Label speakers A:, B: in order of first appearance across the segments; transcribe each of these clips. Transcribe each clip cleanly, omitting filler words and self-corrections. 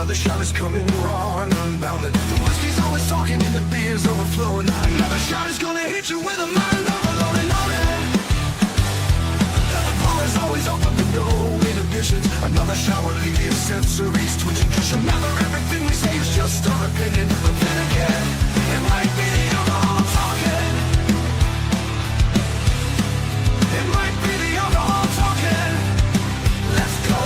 A: Another shot is coming raw and unbounded. The whiskey's always talking and the beer's overflowing. Another shot is gonna hit you with a mind overloading on it. The bar is always open with no inhibitions. Another shot will leave your sensories twitching. Cause remember, everything we say is just our opinion. But then again, it might be the alcohol talking. It might be the alcohol talking. Let's go.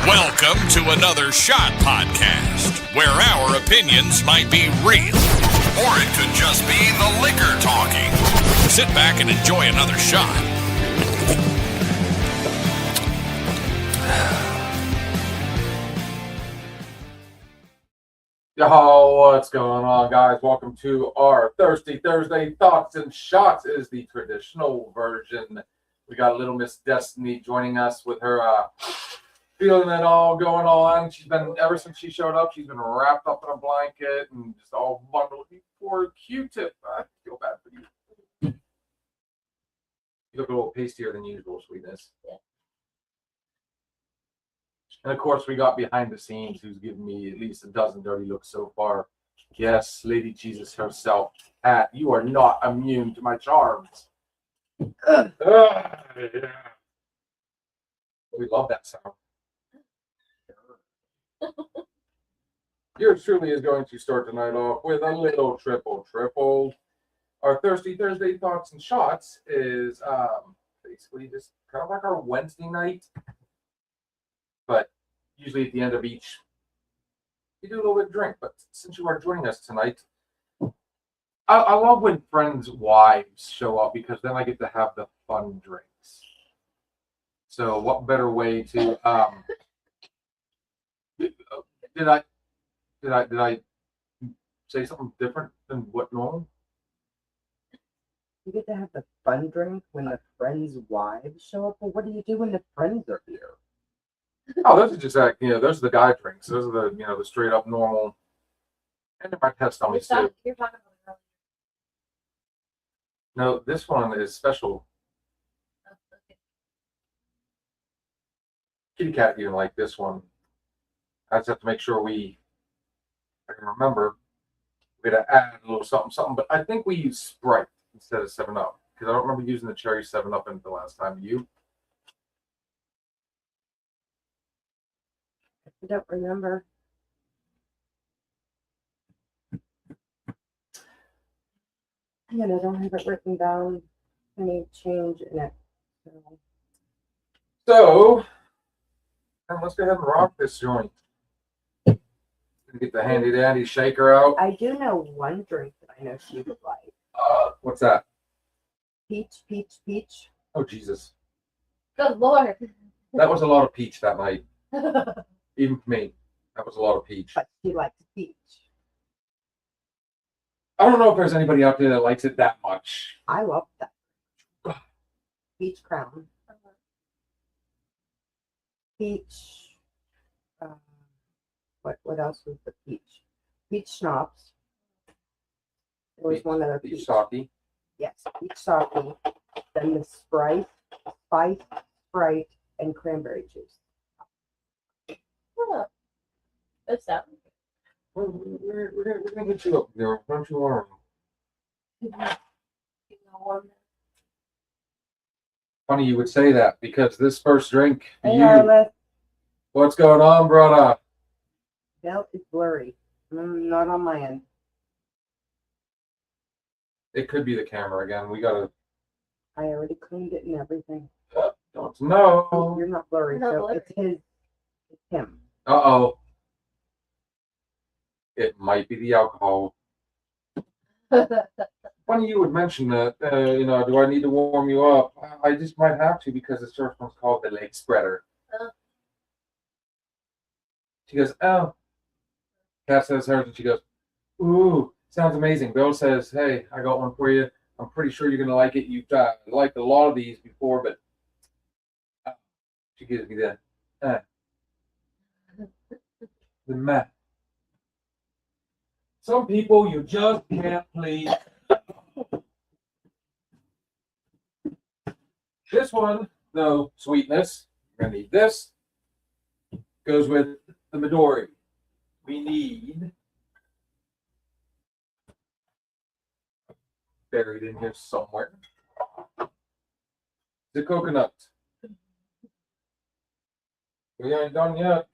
B: Welcome to another Shot Podcast, where our opinions might be real, or it could just be the liquor talking. Sit back and enjoy another shot.
C: Yo, what's going on, guys? Welcome to our Thirsty Thursday Thoughts and Shots. It is the traditional version. We got Little Miss Destiny joining us with her feeling it all going on. She's been, ever since she showed up, she's been wrapped up in a blanket and just all bundled. For Q-tip, I feel bad for you. You look a little pastier than usual, sweetness.
D: Yeah.
C: And of course, we got behind the scenes who's given me at least a dozen dirty looks so far. Yes, Lady Jesus herself. Pat, you are not immune to my charms. Yeah. We love that sound. Yours truly is going to start tonight off with a little triple. Our Thirsty Thursday Thoughts and Shots is basically just kind of like our Wednesday night, but usually at the end of each, we do a little bit of drink. But since you are joining us tonight, I love when friends' wives show up because then I get to have the fun drinks. So what better way to did I say something different than what normal?
D: You get to have the fun drink when the friends' wives show up. Well, what do you do when the friends are here?
C: Oh, those are just like, those are the guy drinks. Those are the, the straight up normal. And my test on me too.
E: You're talking about
C: No, this one is special. Kitty Cat didn't like this one. I just have to make sure I can remember. We're gonna add a little something, but I think we use Sprite instead of 7-Up because I don't remember using the cherry 7-Up in the last time. You?
D: I don't remember. And I don't have it written down. Any change in it.
C: So let's go ahead and rock this joint. Get the handy dandy shaker out.
D: I do know one drink that I know she would like.
C: What's that?
D: Peach.
C: Oh, Jesus.
E: Good Lord.
C: That was a lot of peach that night. Even for me, that was a lot of peach.
D: But she likes peach.
C: I don't know if there's anybody out there that likes it that much.
D: I love that. Peach crown. Peach. What else was the peach? Peach schnapps. There was one other
C: Peach
D: peach.
C: sake.
D: Yes, peach sake. Then the Sprite, Sprite, and cranberry juice.
E: Huh. That's that.
C: We're gonna get you up there. Don't you worry. Funny you would say that because this first drink for
D: Hey,
C: you.
D: Arliss.
C: What's going on, brother?
D: Well, it's blurry. Not on my end.
C: It could be the camera again. We gotta.
D: I already cleaned it and everything.
C: Don't know.
D: You're not blurry,
E: Not
D: so
E: blurry.
D: it's his. It's him.
C: Uh-oh. It might be the alcohol. Funny you would mention that. Do I need to warm you up? I just might have to because this first one's called the leg spreader. She goes, oh. Kat says hers, and she goes, ooh, sounds amazing. Bill says, hey, I got one for you. I'm pretty sure you're gonna like it. You've liked a lot of these before, but she gives me the meh. Some people you just can't please. This one, no sweetness. We're gonna need this. Goes with the Midori. We need buried in here somewhere. The coconut. We ain't done yet.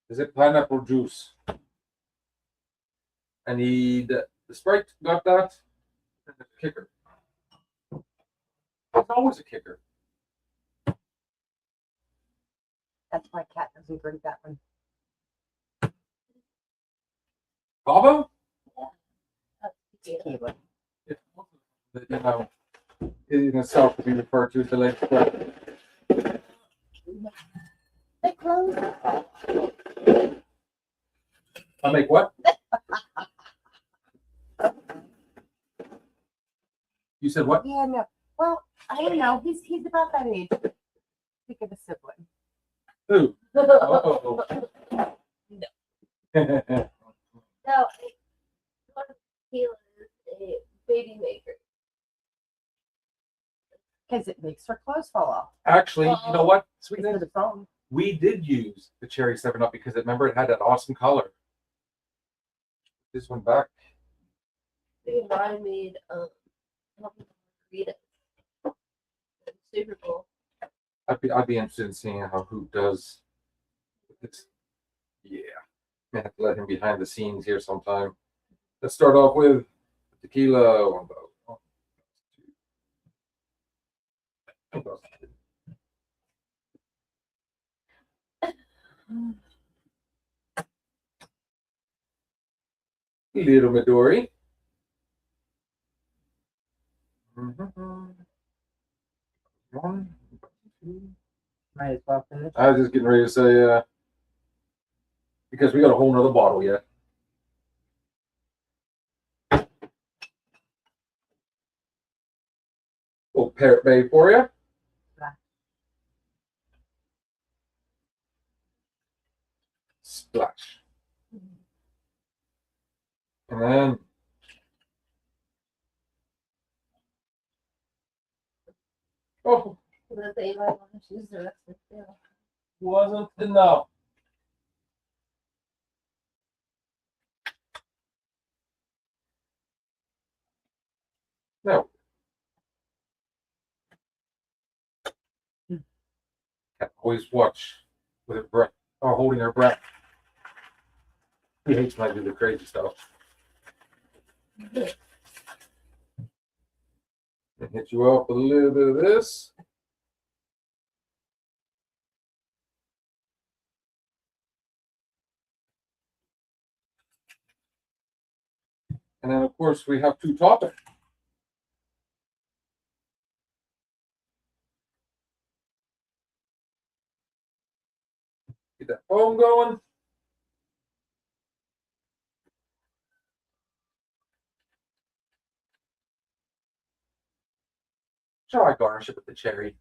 C: Is it pineapple juice? I need the Sprite. Got that? And the kicker. There's always a kicker.
D: That's why Cat doesn't drink that one.
C: Baba?
D: Tequila.
C: In itself could be referred to as the leg spread.
E: They closed.
C: I make what? You said what?
D: Yeah, no. Well, I don't know. He's about that age. Think of a sibling.
C: Who? Oh.
E: No, one tequila is a baby maker.
D: Because it makes her clothes fall off.
C: Actually, you know what?
D: It's
C: Sweetness.
D: for the phone.
C: We did use the cherry 7-Up because remember it had that awesome color. This one back.
E: Me and Ryan made margaritas. Super cool.
C: I'd be interested in seeing how Hoot does. It's, yeah, I have to let him behind the scenes here sometime. Let's start off with tequila. One bottle. Two bottles. Little Midori. One, two.
D: Might as well finish.
C: I was just getting ready to say, because we got a whole nother bottle yet. Little Parrot Bay for you. Splash. And then oh,
E: But they might want to choose the rest of the
C: wasn't enough. No. Cat always watch with her breath or holding her breath. He hates when I do the crazy stuff. And hit you up with a little bit of this. And then, of course, we have to top it. Get that foam going. Shall I garnish it with the cherry?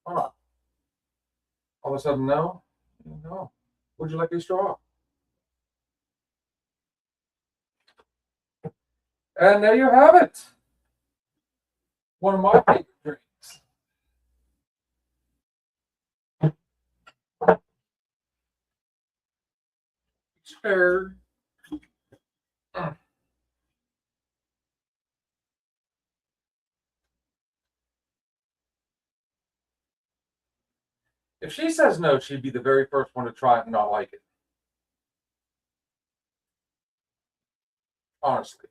C: Why not? All of a sudden, no? No. Would you like a straw? And there you have it. One of my favorite drinks. fair. If she says no, she'd be the very first one to try it and not like it. Honestly.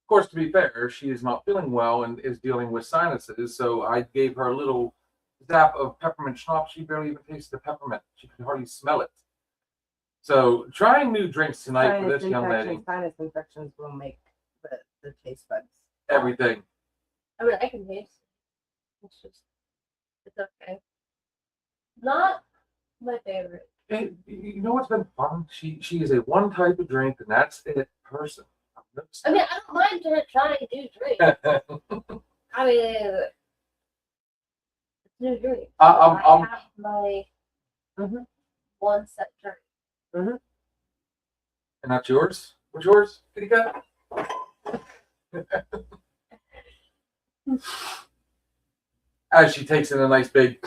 C: Of course, to be fair, she is not feeling well and is dealing with sinuses, so I gave her a little zap of peppermint schnapps. She barely even tasted the peppermint. She could hardly smell it. So, trying new drinks tonight for this young lady.
D: Sinus infections will make the taste buds.
C: Everything.
E: I mean, I can taste it. It's just, it's okay. Not my favorite.
C: And you know what's been fun? She is a one type of drink, and that's it person.
E: I mean, I don't mind trying new drinks. I mean, it's new drink. I have my one set drink.
C: And that's yours? What's yours? Kitty cat? As she takes in a nice big.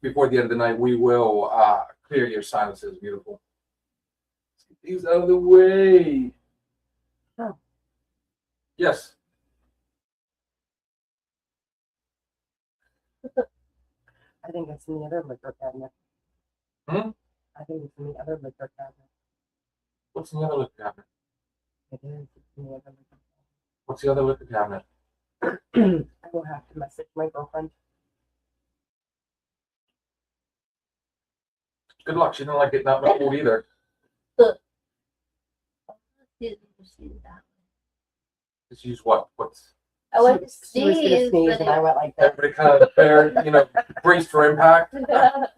C: Before the end of the night, we will clear your sinuses, beautiful. Let's get these out of the way.
D: Oh.
C: Yes.
D: I think it's in the other liquor cabinet.
C: Hmm?
D: I think it's in the other liquor cabinet.
C: What's in the other liquor cabinet?
D: It is. It's in the other liquor
C: What's the other liquor cabinet?
D: cabinet. I will have to message my girlfriend.
C: Good luck. She didn't like getting out in the cold either. Just use what? What's
E: I went to
D: She was gonna
E: sneeze,
D: sneeze,
E: but
D: and I went like that.
C: everybody kind of fair, braced for impact?
D: The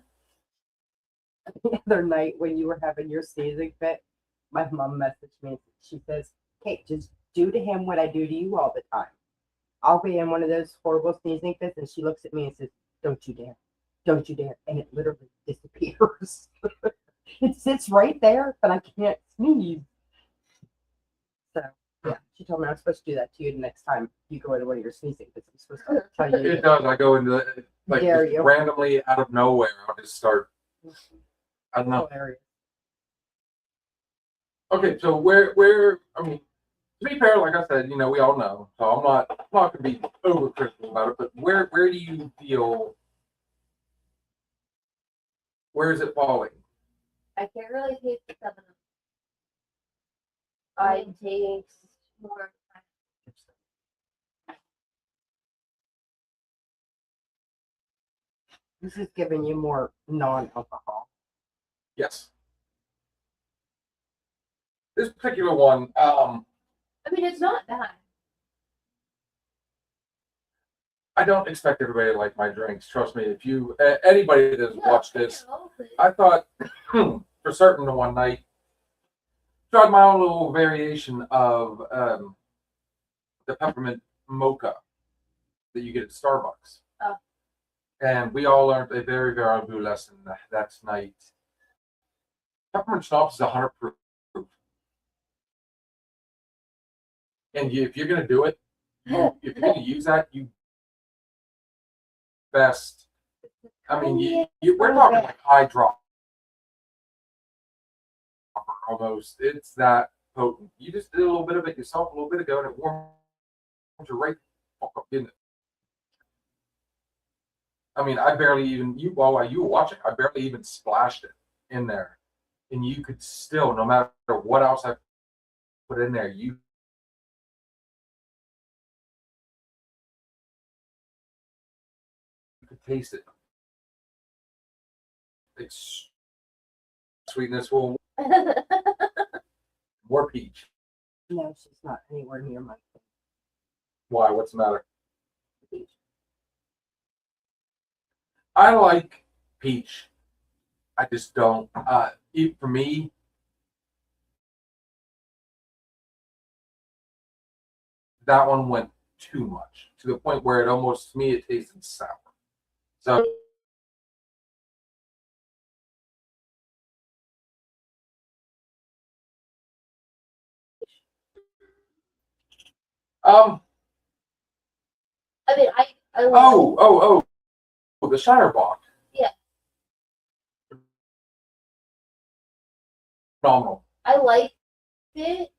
D: other night when you were having your sneezing fit, my mom messaged me. She says, "Kate, just do to him what I do to you all the time. I'll be in one of those horrible sneezing fits," and she looks at me and says, "Don't you dare. Don't you dare." And it literally disappears. It sits right there, but I can't sneeze. So, yeah, she told me I was supposed to do that to you the next time you go into one of your sneezing fits. I'm supposed to tell you.
C: It does. I go into
D: Dare
C: just
D: you.
C: randomly out of nowhere. I'll just start. I don't know.
D: Hilarious.
C: Okay, so I mean, to be fair, like I said, we all know. So I'm not gonna be overcritical about it, but where do you feel? Where is it falling?
E: I can't really taste the 7 Up. I taste more.
D: This is giving you more non-alcohol.
C: Yes. This particular one,
E: I mean, it's not bad.
C: I don't expect everybody to like my drinks. Trust me. If anybody that has watched this, I thought for certain one night, tried my own little variation of the peppermint mocha that you get at Starbucks.
E: Oh.
C: And we all learned a very valuable lesson that night. Peppermint schnapps is 100 proof. And if you're going to do it, if you're going to use that, you best. I mean, we're talking like eyedropper almost. It's that potent. You just did a little bit of it yourself a little bit ago, and it warms you right fuck up, didn't it? I mean, I barely even while you were watching, I barely even splashed it in there, and you could still, no matter what else I put in there, you could taste it. It's sweetness will more peach.
D: No, she's not anywhere near my
C: Why? What's the matter?
D: peach.
C: I like peach. I just don't. For me, that one went too much to the point where to me, it tasted sour. So.
E: I mean, I love
C: Oh, the Shatterbach.
E: Yeah.
C: Phenomenal.
E: I liked it.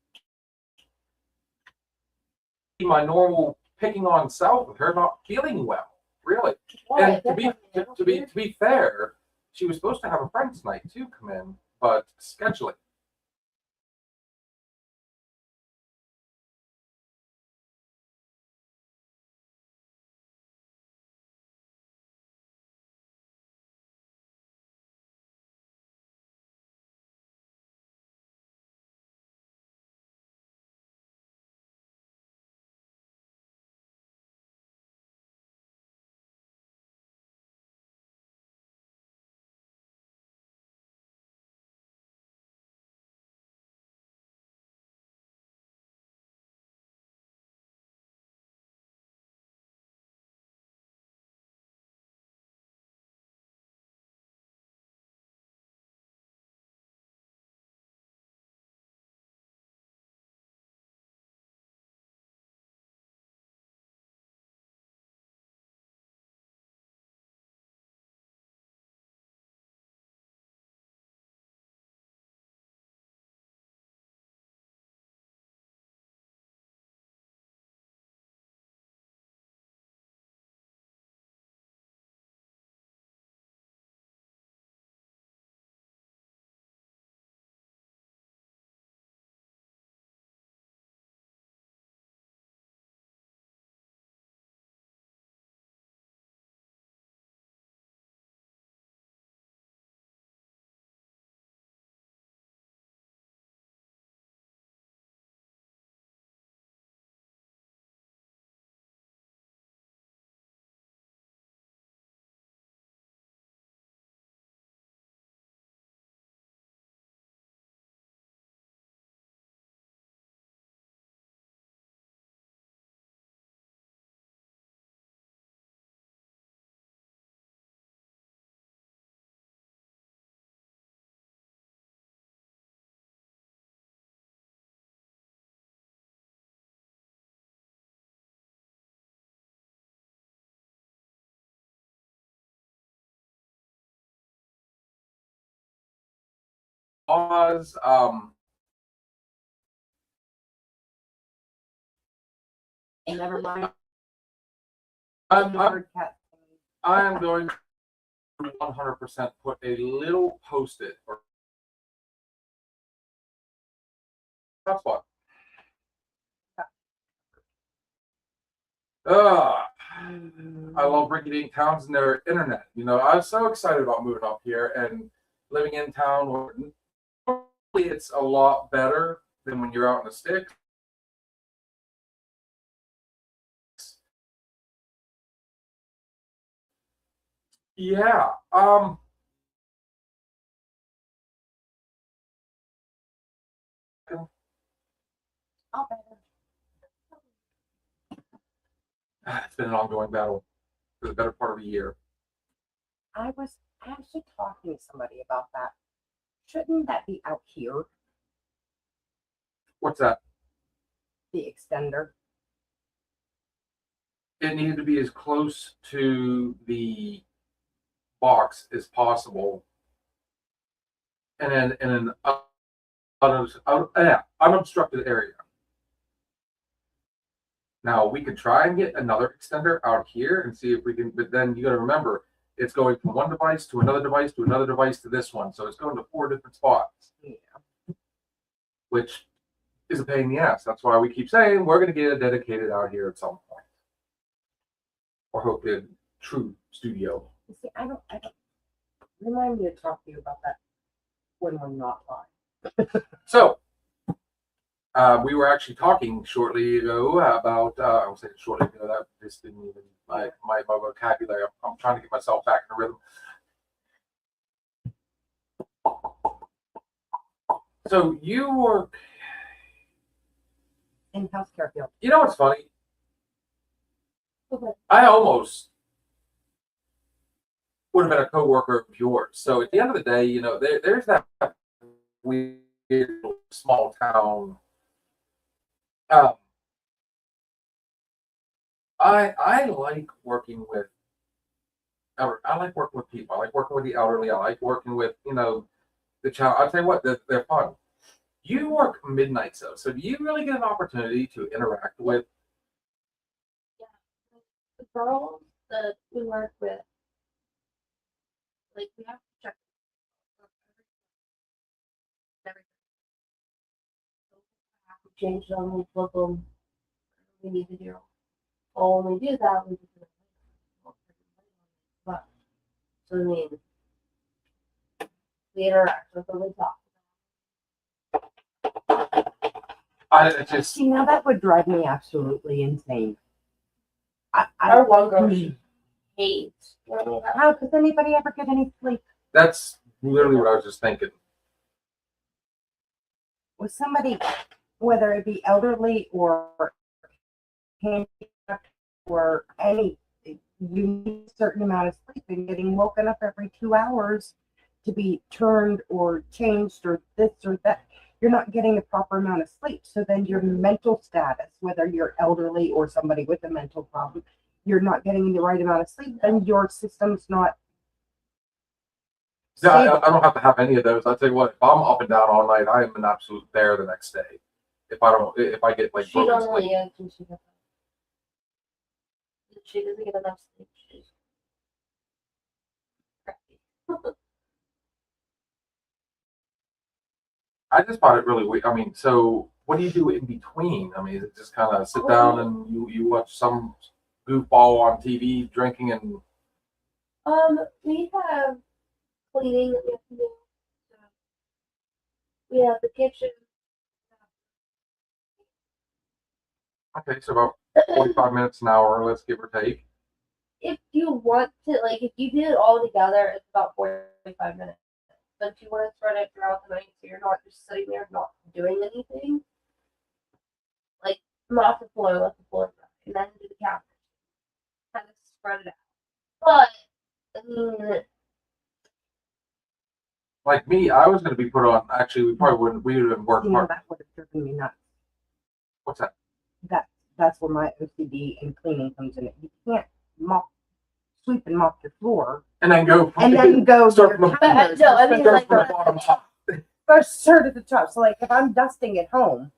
C: My normal picking on South with her not feeling well, really. And to be fair, she was supposed to have a friend tonight too come in, but scheduling. Oz,
D: Never mind.
C: I'm
D: Cat.
C: going to 100% put a little post-it or that's what. I love rinky-dink towns and their internet. You know, I was so excited about moving up here and living in town. Normally, it's a lot better than when you're out in the sticks. Yeah.
D: I'll better.
C: It's been an ongoing battle for the better part of a year.
D: I was actually talking to somebody about that. Shouldn't that be out here,
C: What's that?
D: the extender?
C: It needed to be as close to the box as possible, and then in an unobstructed area. Now we could try and get another extender out here and see if we can, but then you got to remember it's going from one device to another device to another device to this one, so it's going to 4 different spots.
D: Yeah.
C: Which is a pain in the ass. That's why we keep saying we're going to get a dedicated out here at some point, or hopefully a true studio.
D: You see, I don't. Remind me to talk to you about that when we're not live.
C: So, we were actually talking shortly ago about, I was saying shortly ago, that just didn't even, my vocabulary, I'm trying to get myself back in the rhythm. So you were,
D: In healthcare field.
C: you know what's funny?
E: Okay.
C: I almost would have been a coworker of yours. So at the end of the day, you know, there's that weird small town I like working with I like working with people. I like working with the elderly. I like working with, the child. I'll tell you what, they're fun. You work midnight, so do you really get an opportunity to interact with?
E: The girls that we work with, like we have to check everything. Have to change them, we flip them. We need to do. Well, when we do that, we just but so I mean, we interact with them, we talk.
C: It just
D: See, now that would drive me absolutely insane.
E: Our one girl, she hates when we have.
D: How does anybody ever get any sleep
C: that's literally what I was just thinking.
D: with somebody, whether it be elderly or handicapped or any? You need a certain amount of sleep, and getting woken up every 2 hours to be turned or changed or this or that. You're not getting the proper amount of sleep. So then your mental status, whether you're elderly or somebody with a mental problem, you're not getting the right amount of sleep, then your system's not.
C: Yeah, I don't have to have any of those. I tell you what, if I'm up and down all night, I am an absolute bear the next day. If I get like
E: She
C: broken
E: doesn't
C: sleep.
E: really when she gets up. She doesn't get enough sleep. She's crappy.
C: I just find it really weird. I mean, so what do you do in between? I mean, is it just kind of sit down and you watch some goofball on TV drinking and
E: We have cleaning that we have to do. So we have the kitchen.
C: okay, so about 45 minutes an hour, let's give or take.
E: If you want to, like, if you do it all together, it's about 45 minutes. But if you want to spread it throughout the night, so you're not just sitting there not doing anything, like mop the floor, let the floor dry, and then do the counters. Kind of spread it out. But I mean,
C: Like me, I was going to be put on. Actually, we probably wouldn't. We would have worked
D: You know,
C: hard.
D: that would have driven me nuts.
C: What's that?
D: That's where my OCD and cleaning comes in. You can't sweep and mop your floor
C: And then go.
D: and then go
C: Start
D: to
C: from
D: your
C: the-
D: counters.
E: no, I mean,
C: Start
E: like,
C: from the bottom up.
D: First start at the top. So like if I'm dusting at home,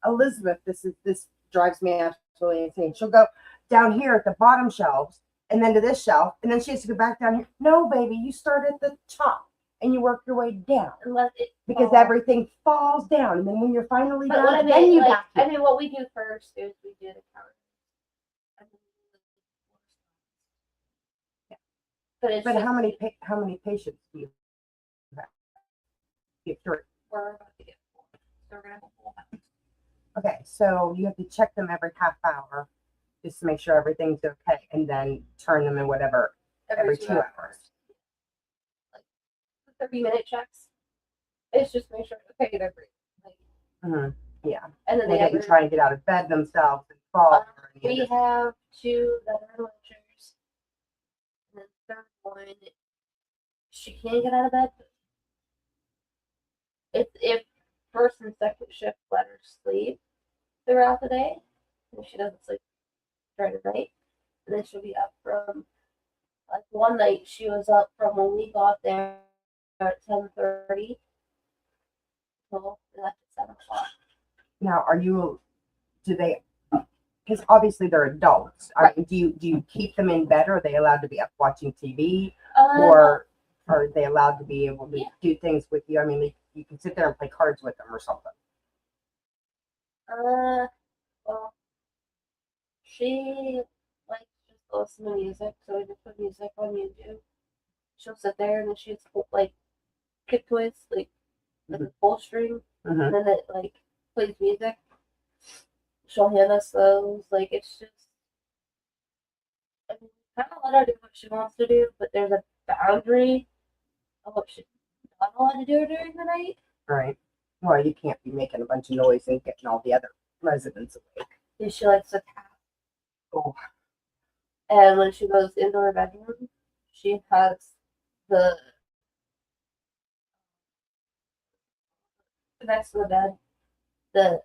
D: Elizabeth, this drives me absolutely insane. She'll go down here at the bottom shelves and then to this shelf, and then she has to go back down here. No, baby, you start at the top and you work your way down
E: unless it
D: because
E: falls.
D: everything falls down. And then when you're finally
E: But what I
D: done, then
E: mean,
D: you
E: like,
D: vacuum.
E: what we do first is we do the counters. And then we do the floors.
D: Yeah.
E: But it's
D: But
E: just,
D: how many patients do you have? You have three.
E: we're about to get full. So we're gonna have a full house.
D: Okay, so you have to check them every half hour just to make sure everything's okay, and then turn them in whatever every 2 hours.
E: 30-minute checks. It's just make sure, okay, they're breathing. Like,
D: Mhm. Yeah,
E: and then
D: they
E: they
D: didn't
E: have,
D: try and get out of bed themselves and fall. or any of
E: we
D: this.
E: have 2 that are in wheelchairs. And then the third one, she can't get out of bed. If first and second shift let her sleep throughout the day, and she doesn't sleep during the night, and then she'll be up from, like, one night she was up from when we got there at 10:30 till we left at 7 o'clock.
D: Now, do they, because obviously they're adults. I mean, do you keep them in bed, or are they allowed to be up watching TV, or are they allowed to be able to
E: Yeah.
D: do things with you? I mean, you can sit there and play cards with them or something.
E: Well, she likes just to listen to music, so we just put music on YouTube. She'll sit there and then she's like kick toys, like a full string,
D: Mhm.
E: and then it like plays music. She'll hand us those. Like it's just, I mean, kind of let her do what she wants to do, but there's a boundary of what she's not allowed to do during the night.
D: Right. Well, you can't be making a bunch of noise and getting all the other residents awake.
E: And she likes to tap.
D: Oh.
E: And when she goes into her bedroom, she has the next to the bed, the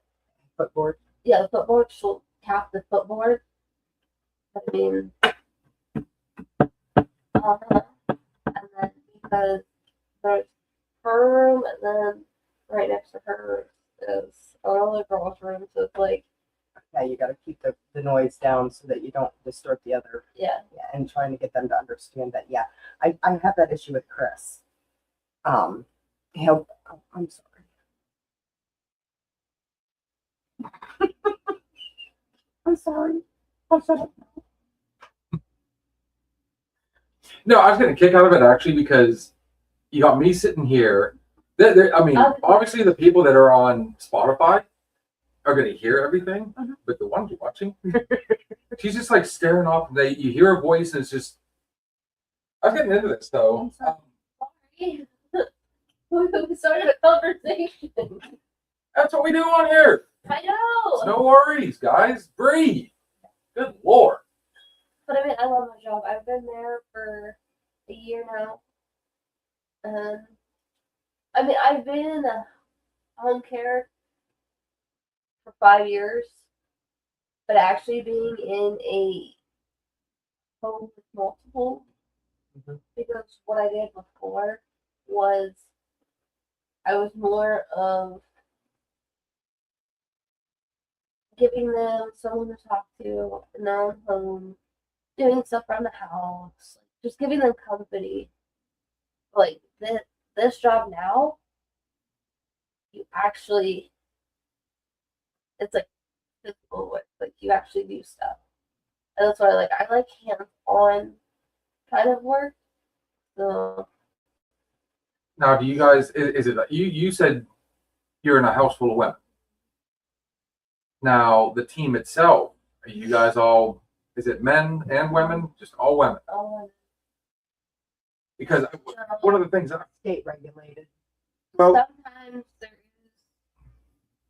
D: Footboard.
E: the footboard. She'll tap the footboard But I mean, and then because there's her room, and then right next to her is another girl's room, so it's like,
D: Yeah, you got to keep the noise down so that you don't distort the other.
E: yeah.
D: Yeah, and trying to get them to understand that. Yeah, I have that issue with Chris. He'll. Oh, I'm sorry. I'm sorry. I'm sorry.
C: No, I was getting a kick out of it actually because you got me sitting here. I mean,
E: Okay.
C: obviously the people that are on Spotify are going to hear everything,
D: Mhm.
C: but the ones watching, she's just like staring off. You hear her voice, and it's just. I was getting into this though.
E: Sorry. We started a conversation.
C: That's what we do on here.
E: I know.
C: No worries, guys. Breathe. Good Lord.
E: But I mean, I love my job. I've been there for a year now. And I mean, I've been in home care for 5 years. But actually being in a home with multiple,
C: Mhm.
E: because what I did before was I was more of giving them someone to talk to in their own home, doing stuff around the house, just giving them company. Like this job now, you actually, it's like physical work. Like you actually do stuff, and that's what I like. I like hands-on kind of work. So
C: Now, do you guys? Is it you? You said you're in a house full of women. Now, the team itself, are you guys all? Is it men and women? Just all women? Because one of the things that
D: State regulated.
C: well,
E: sometimes there is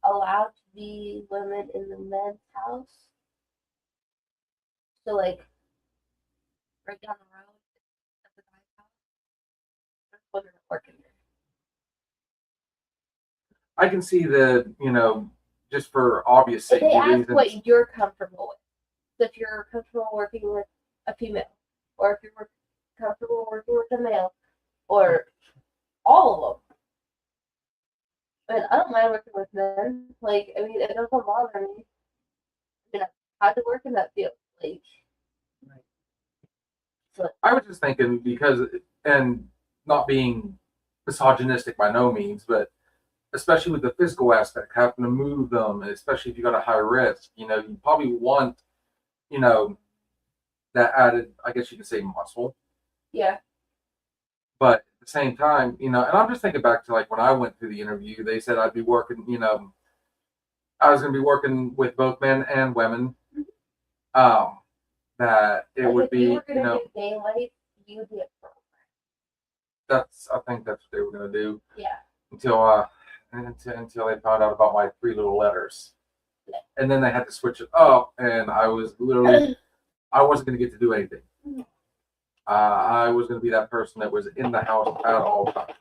E: allowed to be women in the men's house. So like right down the road at the guy's house, there's women working there.
C: I can see just for obvious
E: If
C: safety
E: they ask
C: reasons.
E: what you're comfortable with. So if you're comfortable working with a female, or if you're comfortable working with a male, or all of them. I mean, I don't mind working with men. Like, I mean, it doesn't bother me. I mean, I've had to work in that field. Like,
C: I was just thinking because, and not being misogynistic by no means, but especially with the physical aspect, having to move them, and especially if you got a high risk, you probably want, that added, I guess you could say, muscle.
E: yeah.
C: But at the same time, and I'm just thinking back to like when I went through the interview, they said I'd be working, I was going to be working with both men and women. That it
E: Like,
C: would
E: if
C: be,
E: you were gonna do daylight, you would be a pro.
C: I think that's what they were going to do
E: Yeah.
C: until they found out about my 3 little letters.
E: Yeah.
C: And then they had to switch it up, and I was literally, I wasn't going to get to do anything. I was going to be that person that was in the house at all times.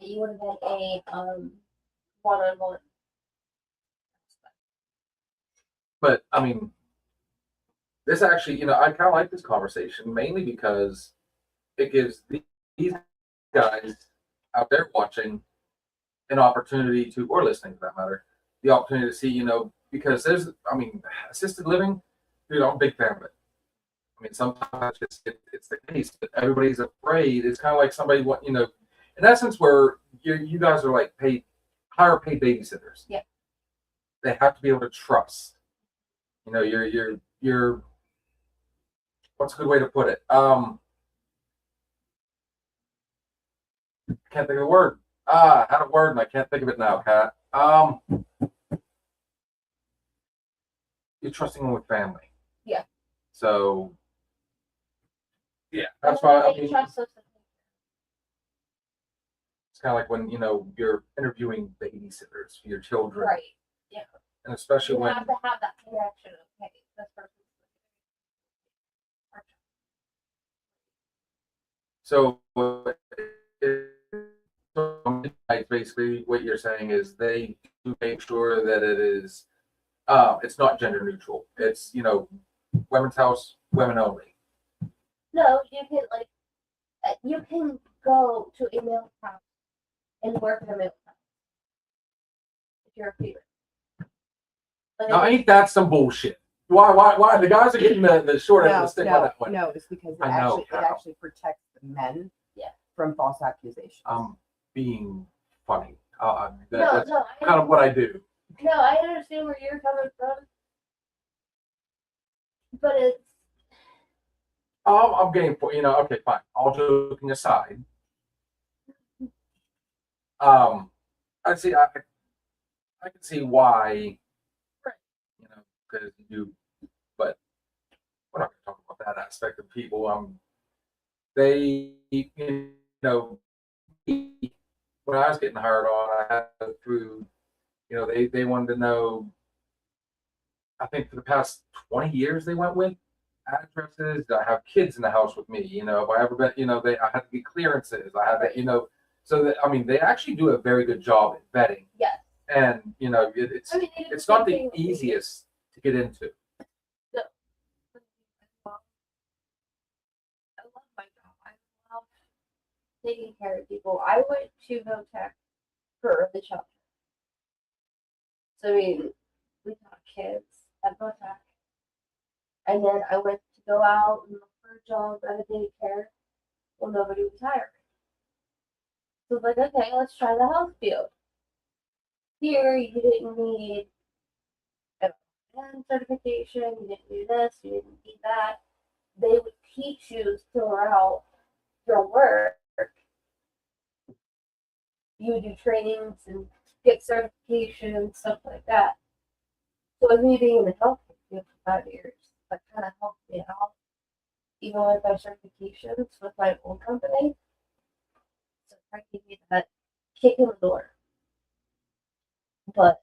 E: You would have been a one-on-one.
C: But I mean, this actually, I kind of like this conversation mainly because it gives these guys out there watching an opportunity to, or listening for that matter, the opportunity to see, because assisted living, dude, I'm a big fan of it. I mean, sometimes it's the case, but everybody's afraid. It's kind of like somebody, in essence, where you guys are like higher paid babysitters.
E: Yeah.
C: They have to be able to trust. You're. What's a good way to put it? Can't think of the word. I had a word and I can't think of it now, Kat. You're trusting them with family.
E: Yeah.
C: So. Yeah, that's why I mean.
E: Trust us.
C: It's kind of like when you're interviewing babysitters for your children,
E: Right.
C: and especially
E: You
C: when
E: have to have that connection. Okay, this person's.
C: so. Basically, what you're saying is they do make sure that it is, it's not gender neutral. It's women's house, women only.
E: No, you can you can go to a male house and work in a male house if you're a female. But
C: Now,
E: it-
C: ain't that some bullshit? Why? The guys are getting the short end of the stick on that one.
D: No, it's because it
C: I know,
D: actually
C: Cal.
D: it actually protects the men
E: Yeah.
D: from false accusations.
C: I'm being funny.
E: no,
C: That's
E: no,
C: kind of what I do.
E: no, I understand where you're coming from, but it's
C: I'm game for okay, fine. All joking aside, I see. I can see why, because you. But we're not going to talk about that aspect of people. They, when I was getting hired on, I had to go through. They wanted to know. I think for the past 20 years, they went with addresses. I have kids in the house with me. If I ever been, I had to get clearances. I had to, so that they actually do a very good job at vetting.
E: yes.
C: And it's
E: I mean, they do
C: it's not
E: same
C: the
E: thing with me.
C: easiest to get into.
E: I love my job. I love taking care of people. I went to VOTEC for early childhood. So I mean, we taught kids at VOTEC. And then I went to go out and look for a job at a daycare. Well, nobody was hiring. So I was like, okay, let's try the health field. Here, you didn't need a certification, you didn't do this, you didn't need that. They would teach you throughout your work. You would do trainings and get certifications, stuff like that. So with me being in the health field for 5 years, that kind of helped me out, even with my certifications with my old company. So I gave me that kick in the door. But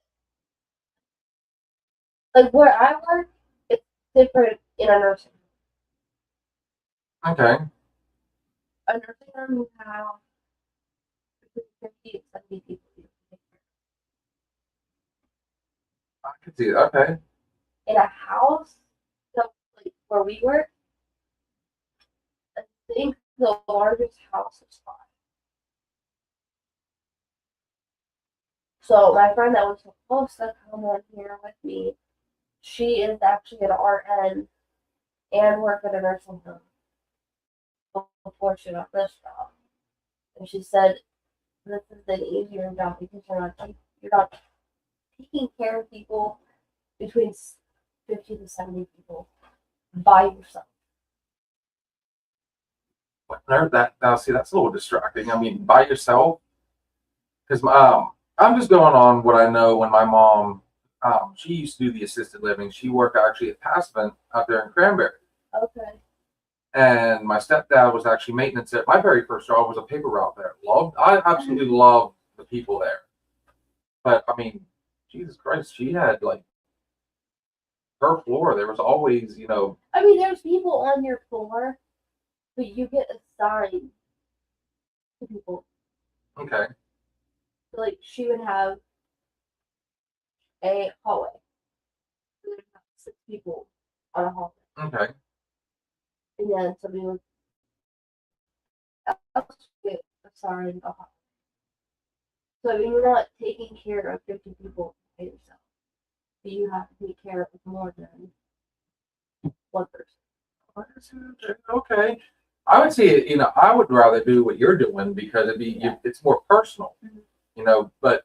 E: like where I work, it's different in a nursing home.
C: Okay.
E: A nursing home you have between 50 and 70 people you take care
C: I can see that. Okay.
E: of. In a house, so like where we work, I think the largest house is 5. So my friend that was supposed to come on here with me, she is actually an RN and work at a nursing home before she got this job. And she said this is an easier job because you're not taking care of people between 50 to 70 people by yourself.
C: Now, see, that's a little distracting. By yourself, because I'm just going on what I know. When my mom, she used to do the assisted living. She worked actually at Passman out there in Cranberry.
E: Okay.
C: And my stepdad was actually maintenance there. My very first job was a paper route there. I absolutely loved the people there. But Jesus Christ, she had like her floor. There was always,
E: I mean, there's people on your floor, but you get assigned to people.
C: okay,
E: So, like, she would have a hallway. We would have 6 people on a hallway.
C: okay.
E: And then somebody would else get assigned a hallway. So, I mean, you're not taking care of 50 people by yourself. But you have to take care of more than one person.
C: Okay. I would see it, I would rather do what you're doing because it's more personal, but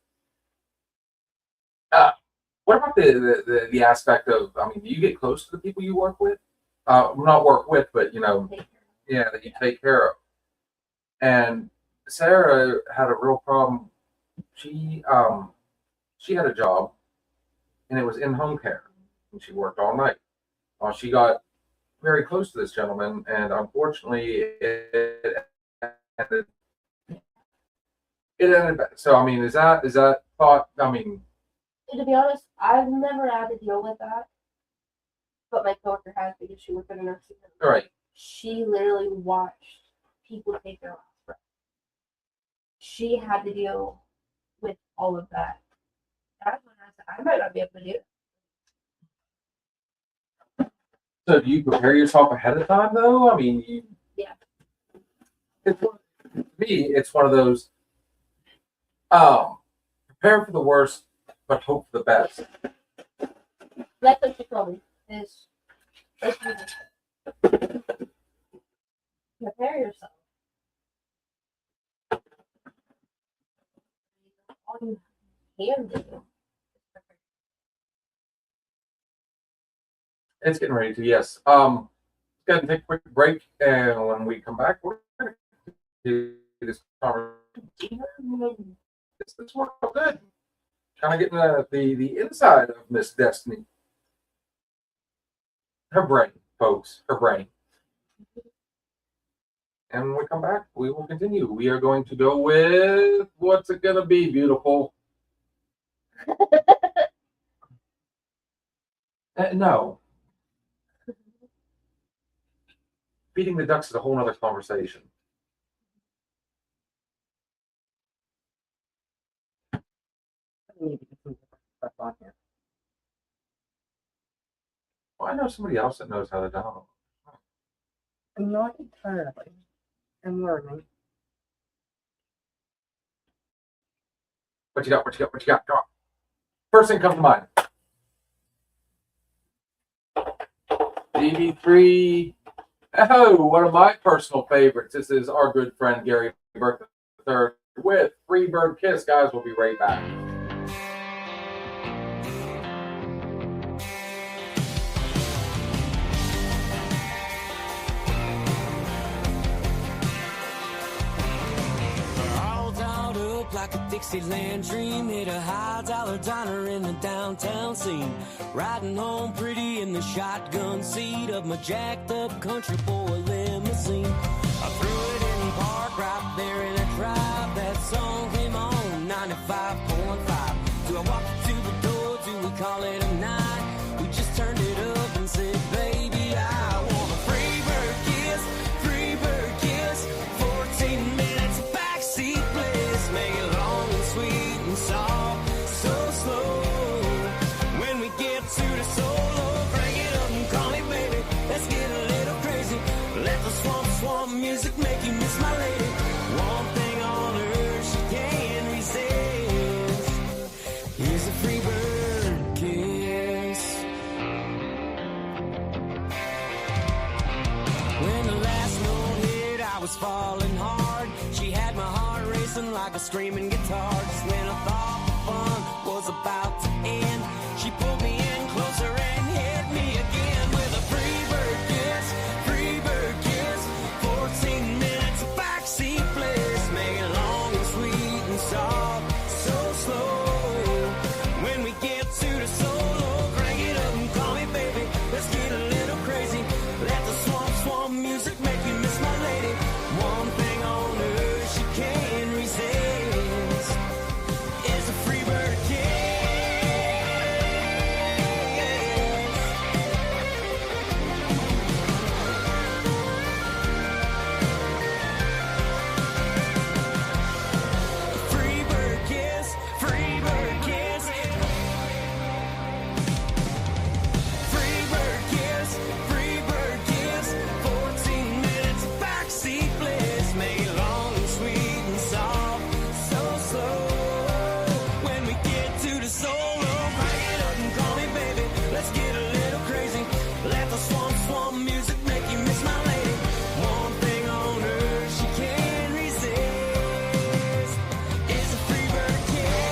C: what about the aspect of, do you get close to the people you work with? Not work with, but,
E: Take care of.
C: that you take care of. And Sarah had a real problem. She had a job and it was in home care and she worked all night. She got very close to this gentleman, and unfortunately, it ended bad. So, is that thought?
E: To be honest, I've never had to deal with that. But my coworker has because she worked at a nursing home.
C: All right.
E: She literally watched people take their last breath. She had to deal with all of that. That's when I said, I might not be able to do it.
C: So do you prepare yourself ahead of time though? I mean,
E: Yeah.
C: To me, it's one of those prepare for the worst, but hope for the best.
E: That's what she told me. Is let's do this. Prepare yourself. All you can do. is prepare.
C: It's getting ready to, yes. Go ahead and take a quick break, and when we come back, we're going to do this conversation. This worked out good. Kind of getting the inside of Miss Destiny. Her brain, folks, her brain. And when we come back, we will continue. We are going to go with what's it going to be, beautiful? No. Feeding the ducks is a whole other conversation.
D: I need to get some different stuff on here.
C: Well, I know somebody else that knows how to download.
D: I'm not entirely. I'm learning.
C: What you got? What you got? What you got? Come on. First thing comes to mind. DB3. Oh, one of my personal favorites. This is our good friend Gary Burke III with Freebird Kiss. Guys, we'll be right back.
F: All dolled up like a Dixieland dream. Hit a high dollar diner in the downtown scene. Riding home pretty in the shotgun seat of my jacked up country boy limousine. I threw it in park right there in a drive. That song came on 95.5. Do I walk you to the door? Do we call it a night? We just turned it up and said, baby, I want a free bird kiss, free bird kiss. 14 minutes of backseat bliss. Make it long and sweet and soft, so slow. When we get to the solo, bring it up and call me baby. Let's get a little crazy. Let the swamp music make you miss my lady. One thing on earth she can't resist is a free bird kiss. When the last note hit, I was falling hard. She had my heart racing like a screaming guitar. Just when I thought the fun was about to end, she pulled me in closer and hit me again with a free bird kiss, free bird kiss. 14 minutes of backseat bliss. Make it long and sweet and soft, so slow. When we get to the solo, crank it up and call me baby. Let's get a little crazy. Let the swamp music make you miss my lady. One thing on earth she can't resist is a free bird kiss. Free bird kiss, free bird kiss. Free bird kiss, free bird kiss. 14 minutes of backseat bliss. Make it long and sweet and soft, so slow. When we get to the solo, crank it up and call me baby. Let's get a little crazy. Let the swamp music make you miss my lady. One thing on earth she can't resist is a free bird kiss.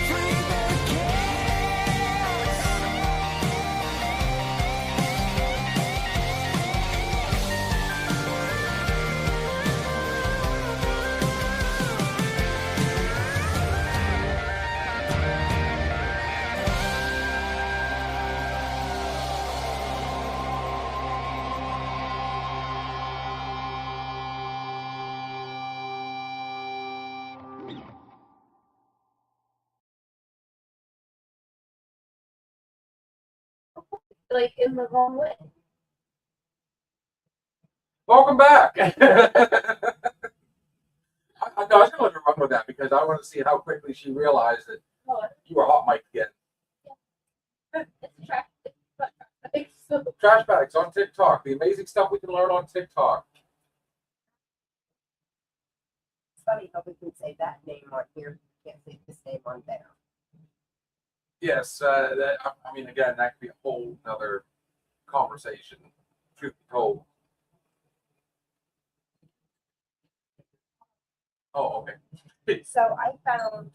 F: Free bird kiss.
E: Like in the wrong way.
C: Welcome back. I was going to let her run with that because I want to see how quickly she realized that
E: Oh,
C: you were hot mic again.
E: Trash bags.
C: Trash bags on TikTok. The amazing stuff we can learn on TikTok.
D: It's funny how we can say that name on here, can't say this name on there.
C: Yes, I mean, again, that could be a whole other conversation. Truth be told. Oh, okay.
D: So I found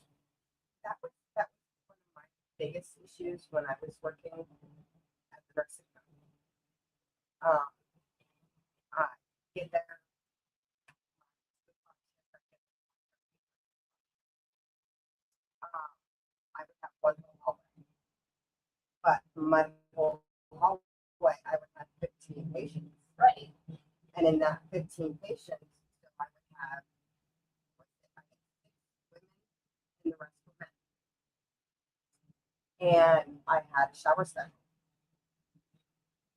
D: that was one of my biggest issues when I was working at the nursing home. I get there. I would have one hallway, but my whole hallway I would have 15 patients,
E: Right.
D: and in that 15 patients, so I would have women and the rest were men. And I had a shower set.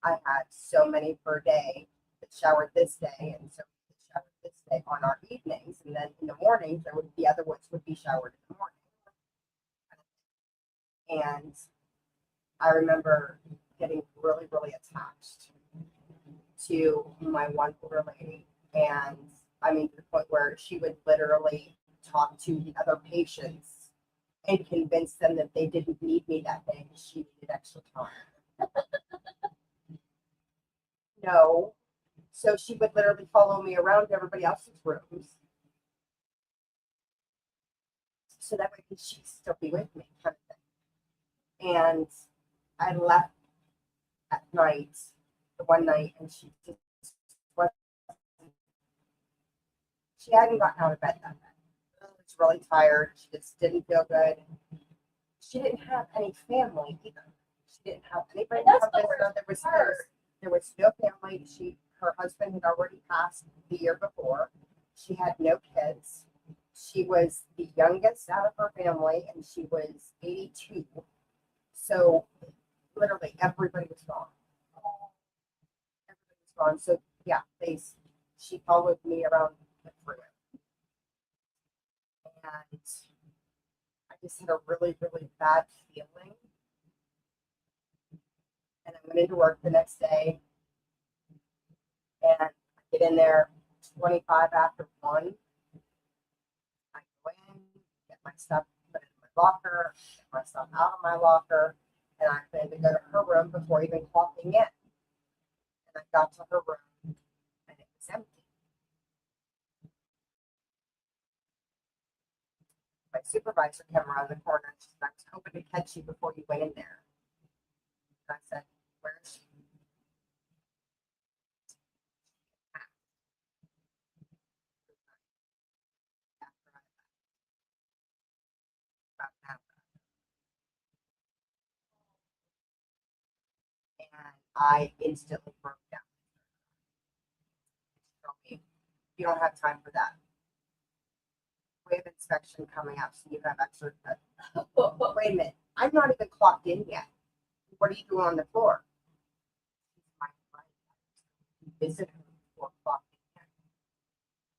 D: I had so many per day that showered this day, and so that showered this day on our evenings, and then in the mornings there would the other ones would be showered in the morning. And I remember getting really, really attached to my one older lady, and I mean to the point where she would literally talk to the other patients and convince them that they didn't need me that day. She needed extra time. No. So she would literally follow me around to everybody else's rooms. So that way could she still be with me, kind of thing. And I left at night, the one night, and she just was she hadn't gotten out of bed that night. She was really tired. She just didn't feel good. She didn't have any family either. She didn't have anybody to
E: That's
D: come
E: the
D: visit her.
E: worst part.
D: There was no family. Her husband had already passed the year before. She had no kids. She was the youngest out of her family, and she was 82. So literally everybody was gone. Everybody was gone. So yeah, she followed me around everywhere. And I just had a really, really bad feeling. And I went into work the next day, and I get in there 25 after 1. I go in, get my stuff, put it in my locker, get my stuff out of my locker, and I plan to go to her room before even clocking in. And I got to her room, and it was empty. My supervisor came around the corner and she said, I was hoping to catch you before you went in there. And I said, where is she? After I left, about an hour. And I instantly broke down. She told me, you don't have time for that. We have inspection coming up, so you have extra. Wait a minute, I'm not even clocked in yet. What are you doing on the floor? Visit her before clocking in.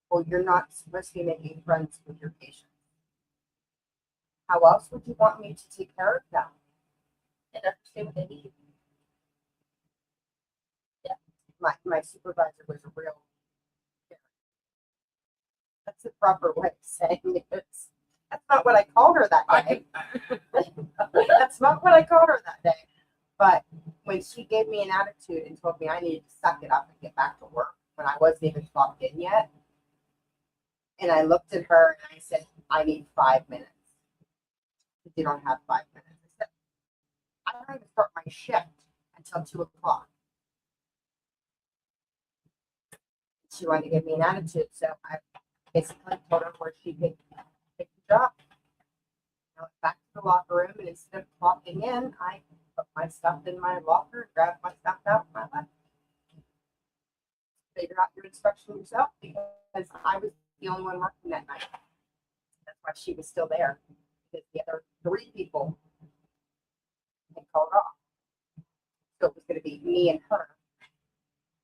D: Well, you're not supposed to be making friends with your patients. How else would you want me to take care of them?
E: And understand what they need.
D: My supervisor was a real. That's the proper way of saying it. That's not what I called her that day. That's not what I called her that day. But when she gave me an attitude and told me I needed to suck it up and get back to work when I wasn't even clocked in yet, and I looked at her and I said, I need 5 minutes. If you don't have 5 minutes, I said, I don't even start my shift until 2 o'clock. She wanted to give me an attitude, so I basically told her where she could take the job. I went back to the locker room, and instead of clocking in, I put my stuff in my locker, grabbed my stuff out, and I left. Figure out your inspection yourself, because I was the only one working that night. That's why she was still there, because the other 3 people had called off. So it was going to be me and her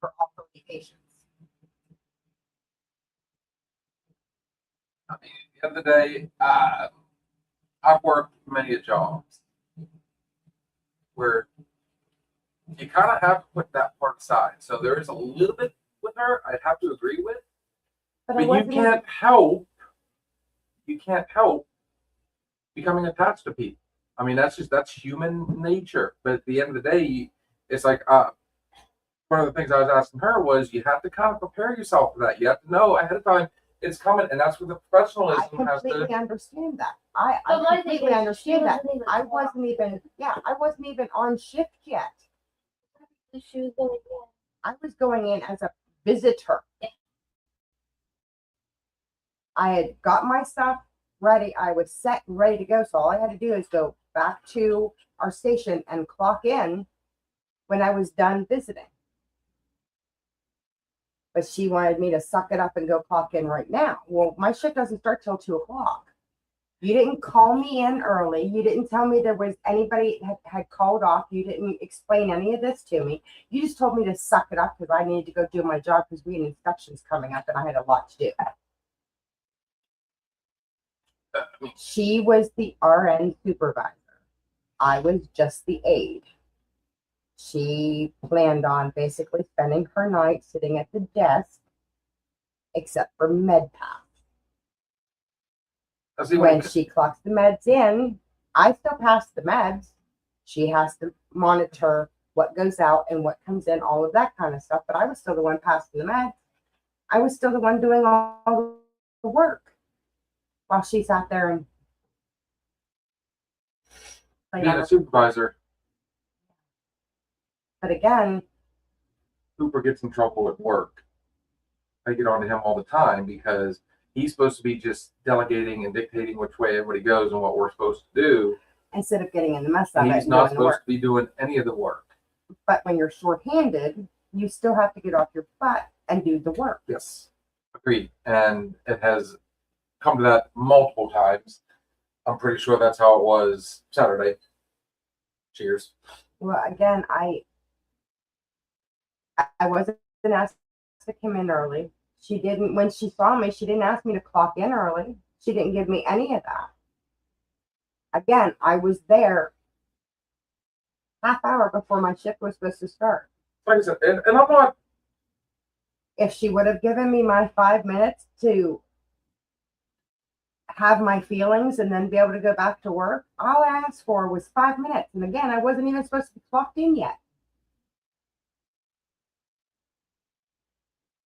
D: for all 30 patients.
C: I mean, at the end of the day, I've worked many jobs where you kind of have to put that part aside. So there is a little bit with her I'd have to agree with,
D: But
C: but
D: I
C: you
D: wasn't even,
C: can't help. You can't help becoming attached to people. I mean, that's human nature. But at the end of the day, it's like one of the things I was asking her was you have to kind of prepare yourself for that. You have to know ahead of time it's coming, and that's where the
D: I
C: professionalism has
D: completely
C: to.
D: understand that. I
E: But my thing
D: completely
E: is,
D: understand
E: she
D: that.
E: wasn't even
D: I
E: clocked.
D: wasn't even on shift yet.
E: She was going in.
D: I was going in as a visitor. I had got my stuff ready. I was set and ready to go. So all I had to do is go back to our station and clock in when I was done visiting. But she wanted me to suck it up and go clock in right now. Well, my shift doesn't start till 2:00. You didn't call me in early. You didn't tell me there was anybody had called off. You didn't explain any of this to me. You just told me to suck it up because I needed to go do my job because we had inspections coming up and I had a lot to do. She was the RN supervisor. I was just the aide. She planned on basically spending her night sitting at the desk, except for med pass.
C: See,
D: When she clocks the meds in, I still pass the meds. She has to monitor what goes out and what comes in, all of that kind of stuff. But I was still the one passing the meds. I was still the one doing all the work while she sat there and played
C: being
D: on
C: a
D: her.
C: supervisor,
D: But again,
C: Cooper gets in trouble at work. I get on to him all the time because he's supposed to be just delegating and dictating which way everybody goes and what we're supposed to do.
D: instead of getting in the mess of
C: And
D: it
C: he's
D: and
C: not
D: doing the
C: supposed
D: work.
C: to be doing any of the work.
D: But when you're shorthanded, you still have to get off your butt and do the work.
C: Yes, agreed. And it has come to that multiple times. I'm pretty sure that's how it was Saturday. Cheers.
D: Well, again, I wasn't asked to come in early. She didn't, when she saw me, she didn't ask me to clock in early. She didn't give me any of that. Again, I was there half hour before my shift was supposed to start.
C: Like I said, and I'm not.
D: If she would have given me my 5 minutes to have my feelings and then be able to go back to work, all I asked for was 5 minutes. And again, I wasn't even supposed to be clocked in yet.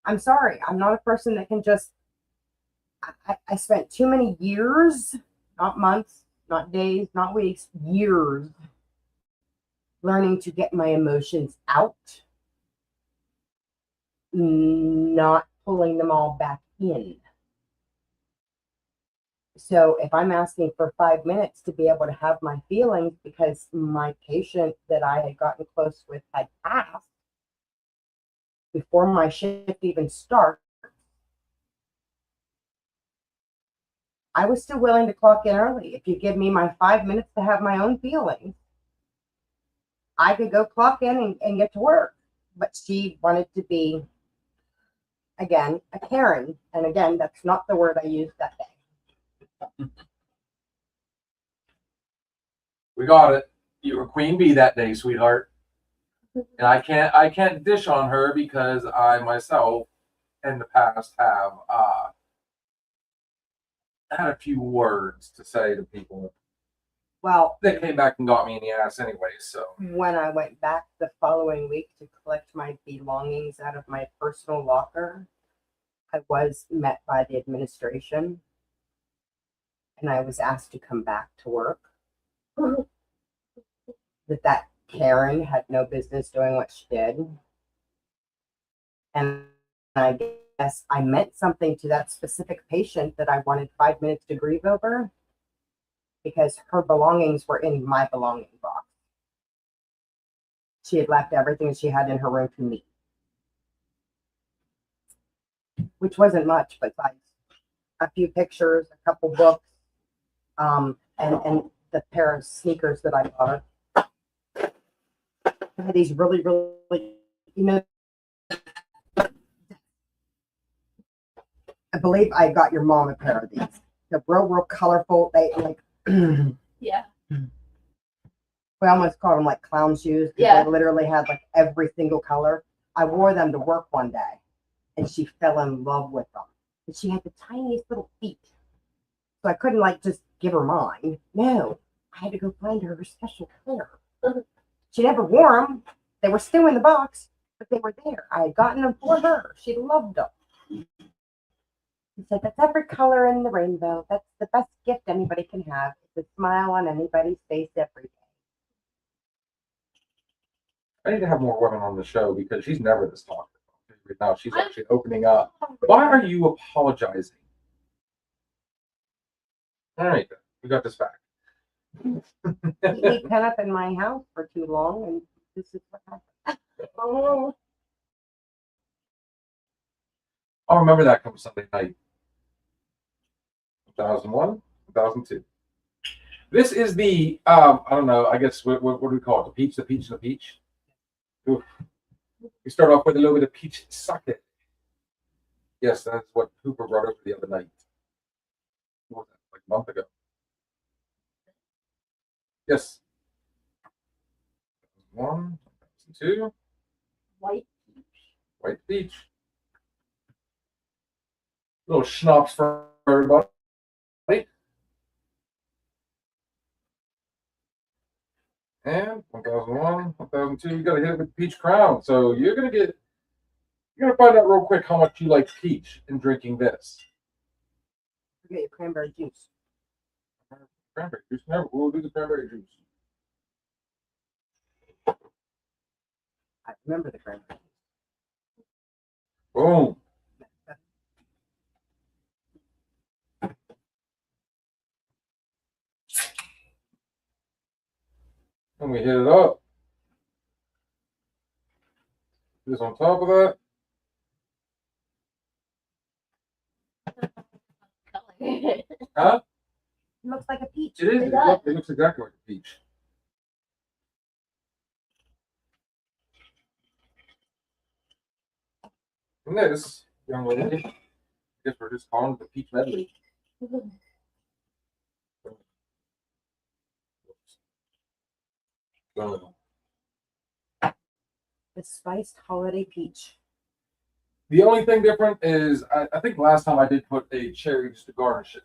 D: I'm sorry. I'm not a person that can just. I spent too many years, not months, not days, not weeks, years, learning to get my emotions out, not pulling them all back in. So if I'm asking for 5 minutes to be able to have my feelings because my patient that I had gotten close with had passed before my shift even starts, I was still willing to clock in early. If you give me my 5 minutes to have my own feelings, I could go clock in and get to work. But she wanted to be, again, a Karen. And again, that's not the word I used that day.
C: We got it. You were queen bee that day, sweetheart. And I can't dish on her because I myself in the past have had a few words to say to people.
D: Well,
C: They came back and got me in the ass anyway, so
D: when I went back the following week to collect my belongings out of my personal locker, I was met by the administration and I was asked to come back to work. that Karen had no business doing what she did. And I guess I meant something to that specific patient that I wanted 5 minutes to grieve over because her belongings were in my belonging box. She had left everything she had in her room to me, which wasn't much, besides a few pictures, a couple books, and the pair of sneakers that I bought. I had these really, really, I believe I got your mom a pair of these. They're real, real colorful. They like,
E: Yeah.
D: We almost called them like clown shoes because
E: Yeah.
D: they literally had like every single color. I wore them to work one day, and she fell in love with them. And she had the tiniest little feet, so I couldn't like just give her mine. No, I had to go find her special pair. She never wore them. They were still in the box, but they were there. I had gotten them for her. She loved them. She said, "That's every color in the rainbow. That's the best gift anybody can have. It's a smile on anybody's face every day."
C: I need to have more women on the show because she's never this talkative. Right now, she's actually opening up. Why are you apologizing? All right, then. We got this back.
D: He pent up in my house for too long, and this is what happened. Oh,
C: I'll remember that come Sunday night. 2001, 2002. This is the, I don't know, I guess, what do we call it? The peach, and the peach? Oof. We start off with a little bit of peach sake. Yes, that's what Cooper brought over the other night. What was that, like a month ago? Yes. 2001, 2002.
E: White.
C: White peach. Little schnapps for everybody. And 1001, 1002, you gotta hit it with peach crown. So you're gonna find out real quick how much you like peach in drinking this.
D: forget your cranberry juice.
C: Cranberry juice. Remember, we'll do the cranberry juice.
D: I remember the cranberry juice.
C: Boom. And we hit it up. This on top of that. Huh?
D: It looks like a peach.
C: It is.
E: It does.
C: It looks exactly like a peach. And this, young lady, I guess we're just calling it the peach medley. Boom.
D: The spiced holiday peach.
C: The only thing different is I think last time I did put a cherry just to garnish it.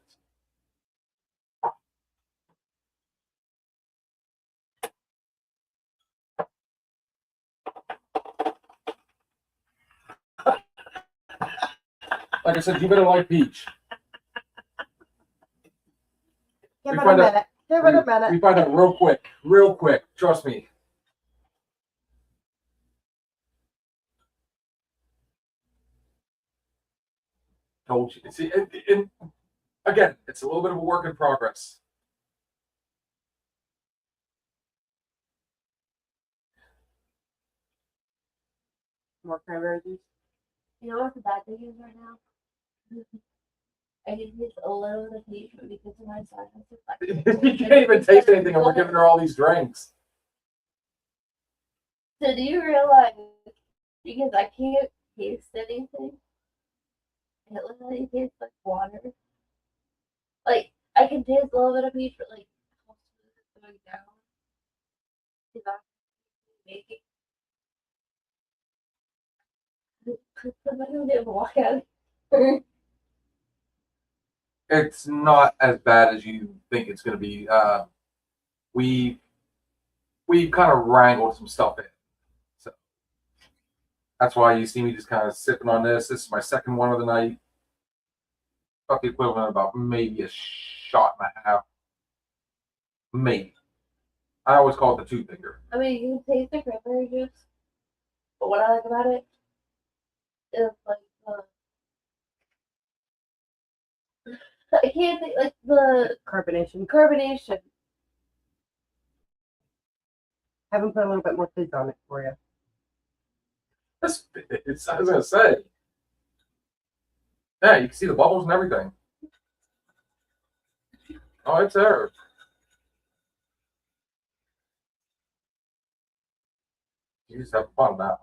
C: Like I said, you better like peach.
D: Give
C: We
D: it a
C: find out-
D: minute. Give it a
C: We
D: minute.
C: find out real quick. Real quick. Trust me. Told you. See, and again, it's a little bit of a work in progress.
D: More cranberry juice.
E: You know what the bad thing is right now? I can taste a little bit of peach, but because of my sinus,
C: You can't even taste anything, and we're giving her all these drinks.
E: So do you realize, because I can't taste anything, it literally tastes like water. Like, I can taste a little bit of peach, but like, how smooth it's going down. Is that making? I'm gonna be able to walk out.
C: It's not as bad as you think it's going to be. We kind of wrangled some stuff in, so that's why you see me just kind of sipping on this. This is my second one of the night. About the equivalent of about maybe a shot and a half, maybe. I always call it the two finger.
E: I mean, you can taste the cranberry juice, but what I like about it is like I can't think, like the
D: Carbonation.
E: carbonation.
D: Have them put a little bit more fizz on it for you.
C: It's, I was gonna say, yeah, you can see the bubbles and everything. Oh, it's there. You just have fun now.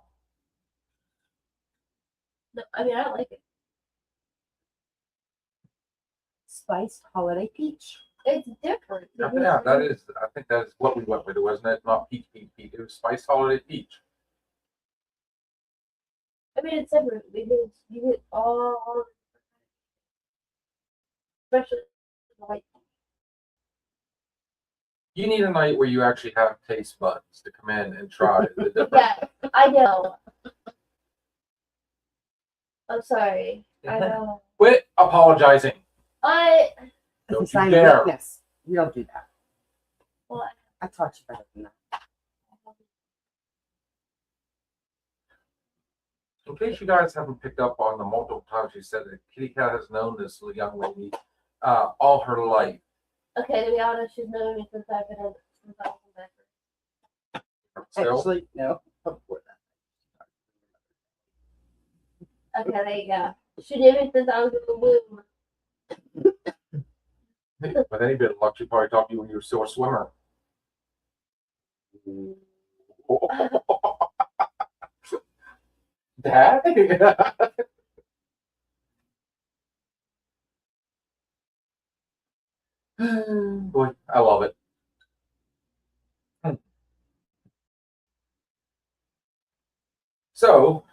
E: No, I mean, I like it.
D: Spiced holiday peach.
E: It's different.
C: Yeah, that is. I think that is what we went with, wasn't it? Not peach. It was Spice Holiday Peach.
E: I mean, it's different because you get all, especially the white.
C: You need a night where you actually have taste buds to come in and try the different.
E: Yeah, I know. I'm sorry. I know.
C: Quit apologizing.
E: I
D: It's
C: Don't
D: a
C: you
D: sign
C: dare.
D: of weakness. You don't do that.
E: well,
D: I taught you better than that.
C: In case you guys haven't picked up on the multiple times she said that Kitty Cat has known this young lady all her life.
E: okay, to be honest, she's known me since I've been in
C: Still,
D: Actually, no. Before that.
E: Okay, there you go. She knew me since I was in the womb.
C: with any bit of luck, she probably taught you when you were still a swimmer. Dad? Boy, I love it. So,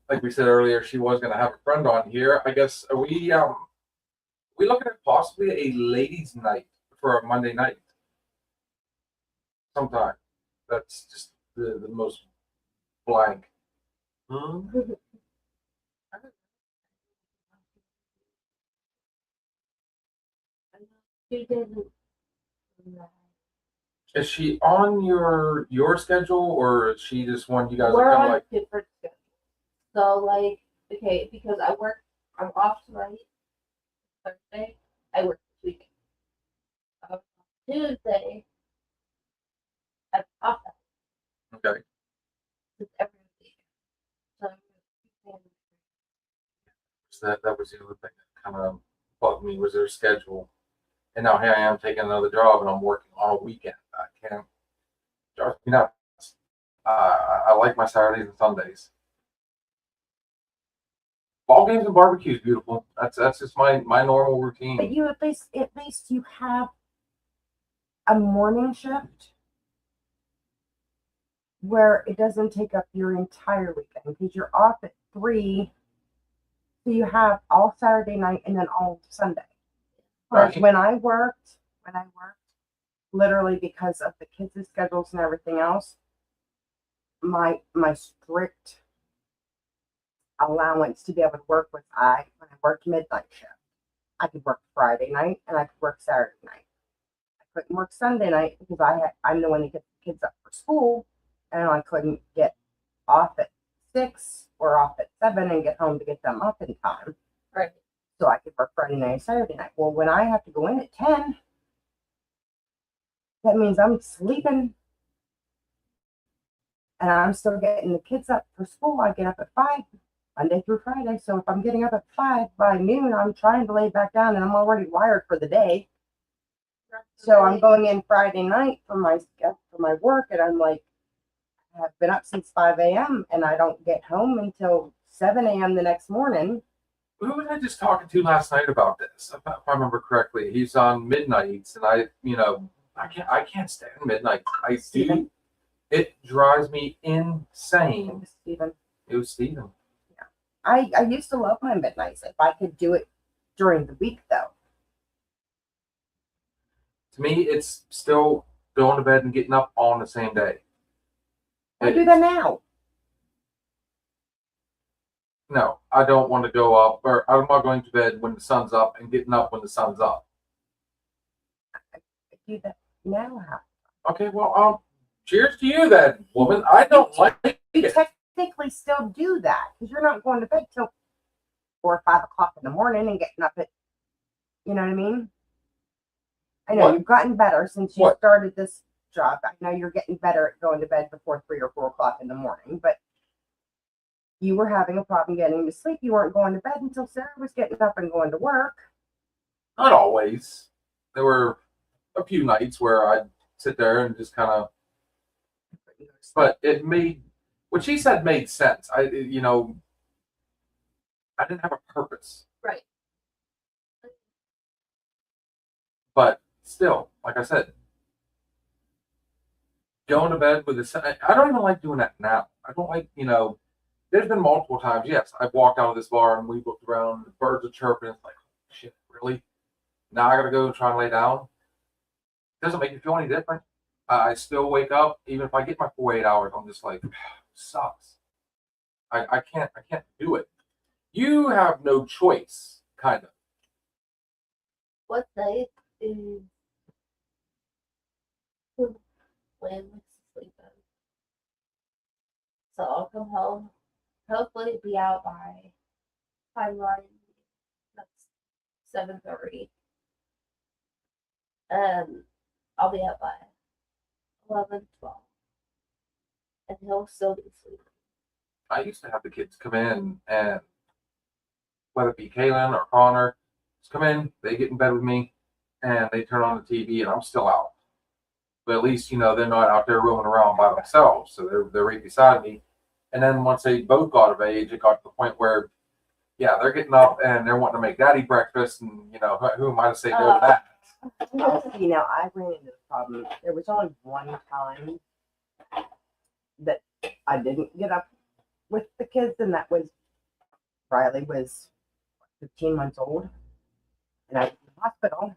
C: like we said earlier, she was going to have a friend on here. I guess are we looking at possibly a ladies' night for a Monday night sometime. That's just the most blank.
E: She didn't.
C: Is she on your schedule, or is she just one you guys
E: We're
C: are kind
E: on
C: of like?
E: different schedules. So, like, okay, because I'm off tonight, Thursday. I work this weekend. Tuesday, I'm off that
C: Okay,
E: week, every week. So,
C: so that was the other thing that kind of bugged me was their schedule. And now here I am taking another job, and I'm working on a weekend. I can't. Drives me nuts. I like my Saturdays and Sundays. Ball games and barbecue is beautiful. That's just my normal routine.
D: But you at least you have a morning shift where it doesn't take up your entire weekend because you're off at 3, so you have all Saturday night and then all Sunday. Whereas
C: Right.
D: when I worked, literally because of the kids' schedules and everything else, my strict allowance to be able to work was when I worked midnight shift, I could work Friday night and I could work Saturday night. I couldn't work Sunday night because I'm the one that gets the kids up for school, and I couldn't get off at 6 or off at 7 and get home to get them up in time.
E: right.
D: So I could work Friday night and Saturday night. Well, when I have to go in at 10, that means I'm sleeping and I'm still getting the kids up for school. I get up at 5, Monday through Friday. So if I'm getting up at 5 by noon, I'm trying to lay back down and I'm already wired for the day. So I'm going in Friday night for my work, and I'm like, I've been up since 5 a.m. and I don't get home until 7 a.m. the next morning.
C: Who was I just talking to last night about this? If I remember correctly, he's on midnights, and I can't stand midnight. I do.
D: Steven.
C: It drives me insane.
D: Steven.
C: It was Steven.
D: I used to love my midnights if I could do it during the week, though.
C: To me, it's still going to bed and getting up on the same day.
D: I do that now.
C: No, I don't want to go up, or I'm not going to bed when the sun's up and getting up when the sun's up.
D: I do that now.
C: Okay, well, cheers to you then, woman. I don't like
D: You
C: it.
D: technically still do that because you're not going to bed till 4 or 5 o'clock in the morning and getting up at, you know what I mean? I know
C: What?
D: you've gotten better since you
C: What?
D: started this job. I know you're getting better at going to bed before 3 or 4 o'clock in the morning, but you were having a problem getting to sleep. You weren't going to bed until Sarah was getting up and going to work.
C: Not always. There were a few nights where I'd sit there and just kind of, but it made what she said made sense. I didn't have a purpose,
E: Right.
C: but still, like I said, going to bed with I don't even like doing that now. I don't like, there's been multiple times, yes, I've walked out of this bar and we looked around, the birds are chirping. It's like, shit, really? Now I gotta go and try and lay down. Doesn't make me feel any different. I still wake up, even if I get my 4 8 hours, I'm just like, sucks. I can't do it. You have no choice, kind of.
E: What night is when Lamb likes to sleep in? So I'll come home, hopefully be out by timeline. That's 7:30. And I'll be up by 11, 12. And he'll still be sleeping.
C: I used to have the kids come in and whether it be Kaylin or Connor, just come in, they get in bed with me, and they turn on the TV, and I'm still out. But at least, they're not out there roaming around by themselves, so they're right beside me. And then once they both got of age, it got to the point where, yeah, they're getting up and they're wanting to make daddy breakfast, and who am I to say no to that?
D: I ran into the problem. There was only one time that I didn't get up with the kids, and that was Riley was 15 months old, and I was in the hospital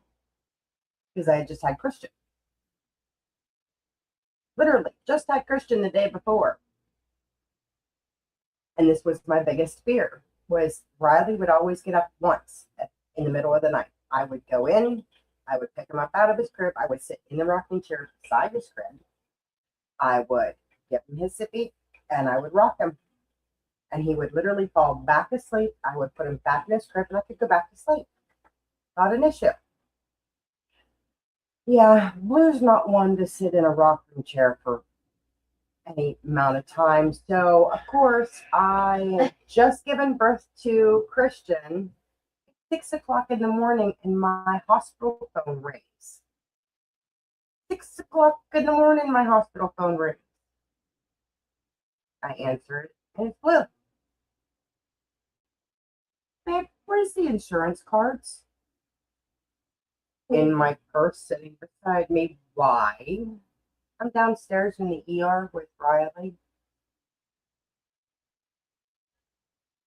D: because I had just had Christian. Literally, just had Christian the day before. And this was my biggest fear, was Riley would always get up once in the middle of the night. I would go in, I would pick him up out of his crib, I would sit in the rocking chair beside his crib, I would give him his sippy, and I would rock him. And he would literally fall back asleep. I would put him back in his crib, and I could go back to sleep. Not an issue. Yeah, Blue's not one to sit in a rocking chair for any amount of time. So, of course, I had just given birth to Christian. 6 o'clock in the morning, and my hospital phone rings. 6 o'clock in the morning, my hospital phone rings. I answered, and it's Blue. Babe, where's the insurance cards? In my purse sitting beside me. Why? I'm downstairs in the ER with Riley.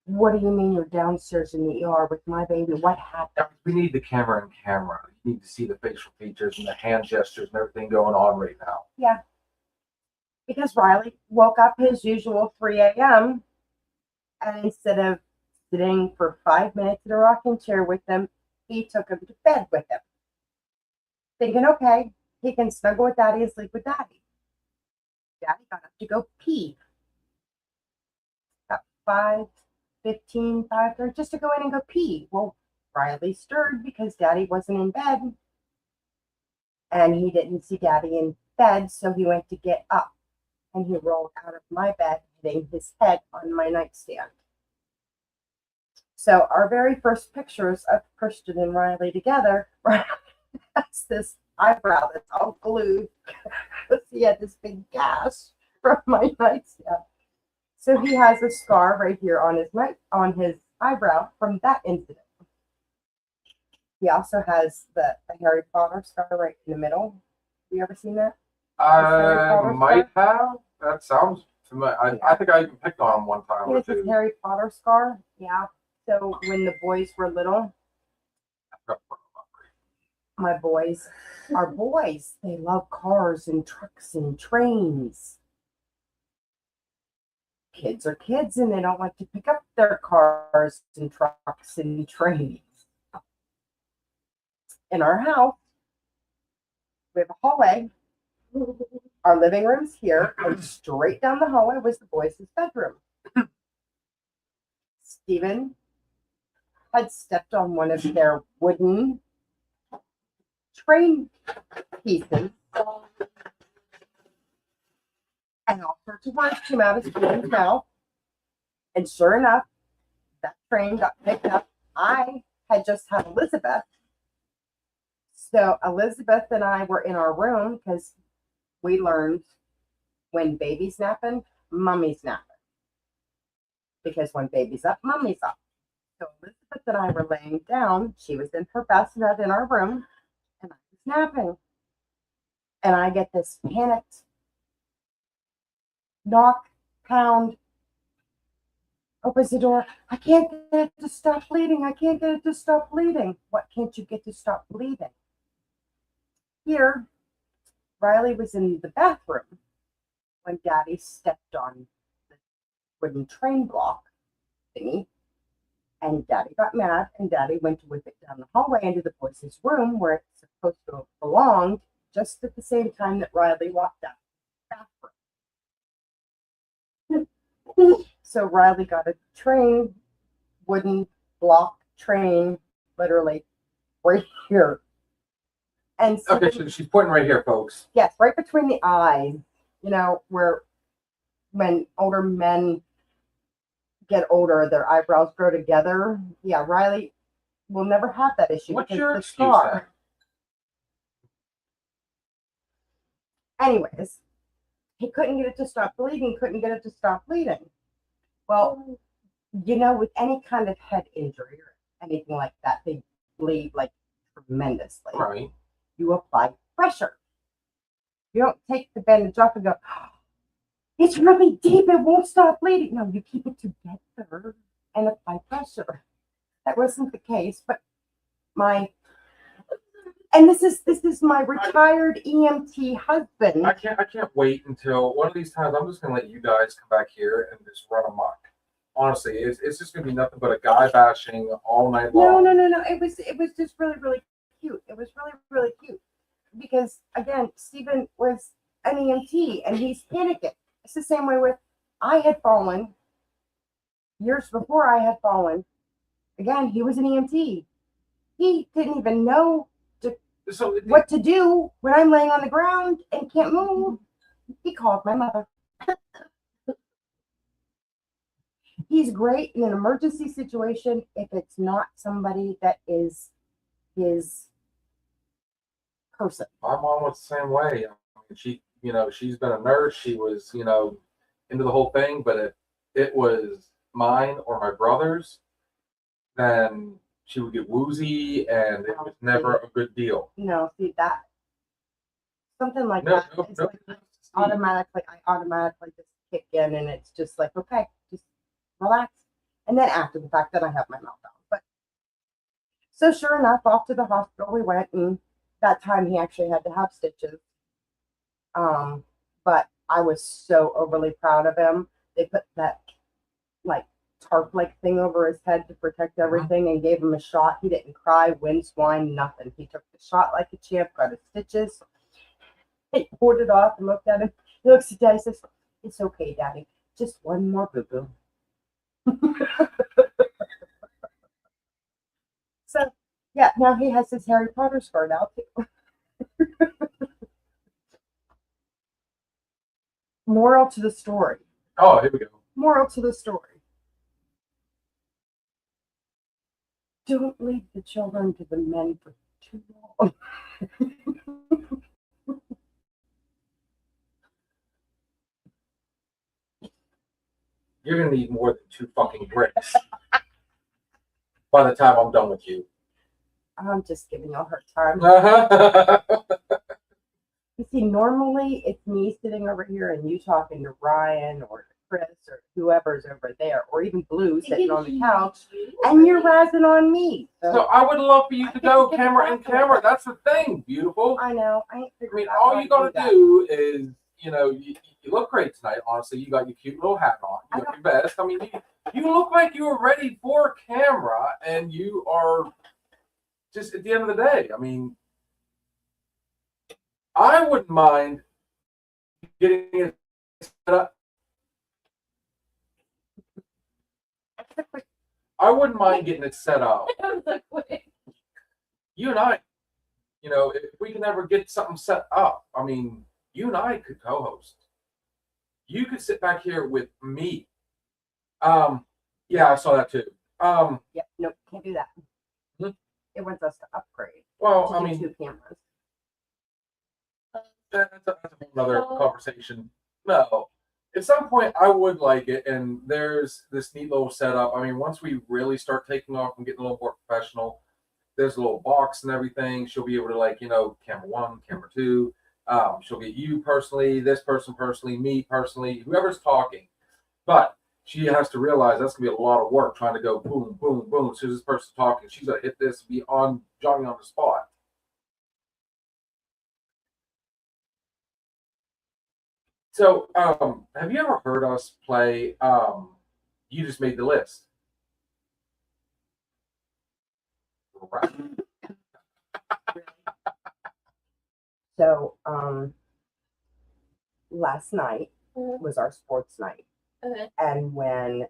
D: What do you mean you're downstairs in the ER with my baby? What happened?
C: We need the camera and camera. You need to see the facial features and the hand gestures and everything going on right now.
D: Yeah. Because Riley woke up his usual 3 a.m. and instead of sitting for 5 minutes in a rocking chair with them, he took him to bed with him. Thinking, okay, he can snuggle with daddy and sleep with daddy. Daddy got up to go pee. Got 5:15, 5:30, just to go in and go pee. Well, Riley stirred because daddy wasn't in bed. And he didn't see daddy in bed, so he went to get up. And he rolled out of my bed, hitting his head on my nightstand. So our very first pictures of Christian and Riley together, that's this eyebrow that's all glued. He had this big gash from my nightstand. So he has a scar right here on his eyebrow from that incident. He also has the Harry Potter scar right in the middle. Have you ever seen that?
C: I might have. That sounds familiar. I think I even picked on him one time
D: He
C: or
D: has this
C: two.
D: Harry Potter scar. Yeah. So when the boys were little, our boys, they love cars and trucks and trains. Kids are kids, and they don't like to pick up their cars and trucks and trains. In our house, we have a hallway. Our living room's here, and straight down the hallway was the boys' bedroom. Stephen had stepped on one of their wooden train pieces, and all sorts of words came out of Stephen's mouth. And sure enough, that train got picked up. I had just had Elizabeth. So Elizabeth and I were in our room because we learned when baby's napping, mummy's napping. Because when baby's up, mummy's up. So Elizabeth and I were laying down. She was in her bassinet in our room, and I was snapping. And I get this panicked knock, pound, opens the door. I can't get it to stop bleeding. I can't get it to stop bleeding. What can't you get to stop bleeding? Here, Riley was in the bathroom when Daddy stepped on the wooden train block thingy. And Daddy got mad, and Daddy went to whip it down the hallway into the boys' room where it's supposed to have belonged, just at the same time that Riley walked out of the bathroom. So Riley got a train, wooden block train, literally right here. And so,
C: Okay, so she's pointing right here, folks.
D: yes, right between the eyes, you know, where when older men get older, their eyebrows grow together. Yeah, Riley will never have that issue.
C: What's
D: because
C: your
D: the
C: excuse
D: scar. Anyways, he couldn't get it to stop bleeding, couldn't get it to stop bleeding. Well, you know, with any kind of head injury or anything like that, they bleed like tremendously.
C: then? Right.
D: You apply pressure. You don't take the bandage off and go, it's really deep, it won't stop bleeding. No, you keep it together and apply pressure. That wasn't the case, but this is my retired EMT husband.
C: I can't wait until one of these times. I'm just gonna let you guys come back here and just run amok. Honestly, it's just gonna be nothing but a guy bashing all night long.
D: No. It was just really, really cute. It was really, really cute. Because again, Stephen was an EMT and he's panicking. It's the same way with I had fallen years before I had fallen. Again, he was an EMT. He didn't even know
C: So
D: what to do when I'm laying on the ground and can't move. He called my mother. He's great in an emergency situation if it's not somebody that is his person.
C: my mom was the same way. I mean, she's been a nurse. She was, into the whole thing. But if it was mine or my brother's, then she would get woozy, and it was never a good deal.
D: No, see that something like
C: No,
D: that
C: no,
D: is
C: no.
D: like I automatically just kick in, and it's just like, okay, just relax. And then after the fact, then I have my meltdown. But so sure enough, off to the hospital we went, and that time he actually had to have stitches. But I was so overly proud of him. They put that like tarp-like thing over his head to protect everything and gave him a shot. He didn't cry, wince, whine, nothing. He took the shot like a champ, got his stitches. He poured it off and looked at him. He looks at Daddy and says, "It's okay, Daddy. Just one more boo-boo." So, yeah, now he has his Harry Potter scar now, too. Moral to the story.
C: Oh, here we go.
D: Moral to the story. Don't leave the children to the men for too long.
C: You're gonna need more than 2 fucking bricks by the time I'm done with you.
D: I'm just giving you a hard time.
C: Uh-huh.
D: You see, normally it's me sitting over here and you talking to Ryan or Chris or whoever's over there, or even Blue sitting on the couch, and you're razzing on me.
C: So I would love for you
D: I
C: to
D: think
C: go
D: you
C: camera
D: can
C: in
D: talk
C: camera.
D: about
C: That's the thing, beautiful.
D: I know. I ain't
C: I
D: figured
C: mean,
D: out
C: all
D: how
C: you
D: to
C: gotta
D: that.
C: do is, you look great tonight. Honestly, you got your cute little hat on. You look your best. I mean, you look like you were ready for camera, and you are just at the end of the day. I mean, I wouldn't mind getting it set up. I wouldn't mind getting it set up. You and I, if we can ever get something set up, I mean, you and I could co-host. You could sit back here with me. Yeah, I saw that too.
D: Yeah, no, can't do that.
C: Hmm?
D: It wants us to upgrade
C: Well,
D: to
C: I
D: do
C: mean,
D: 2 cameras.
C: that's a whole other conversation. No, at some point I would like it, and there's this neat little setup. I mean, once we really start taking off and getting a little more professional, there's a little box and everything. She'll be able to, like, camera 1, camera 2. She'll get you personally, this person personally, me personally, whoever's talking. But she has to realize that's gonna be a lot of work trying to go boom, boom, boom. As soon as this person's talking, she's gonna hit this, be on Johnny on the spot. So, have you ever heard us play You Just Made the List? Right.
D: So, last night
E: Mhm.
D: was our sports night.
E: Okay.
D: And when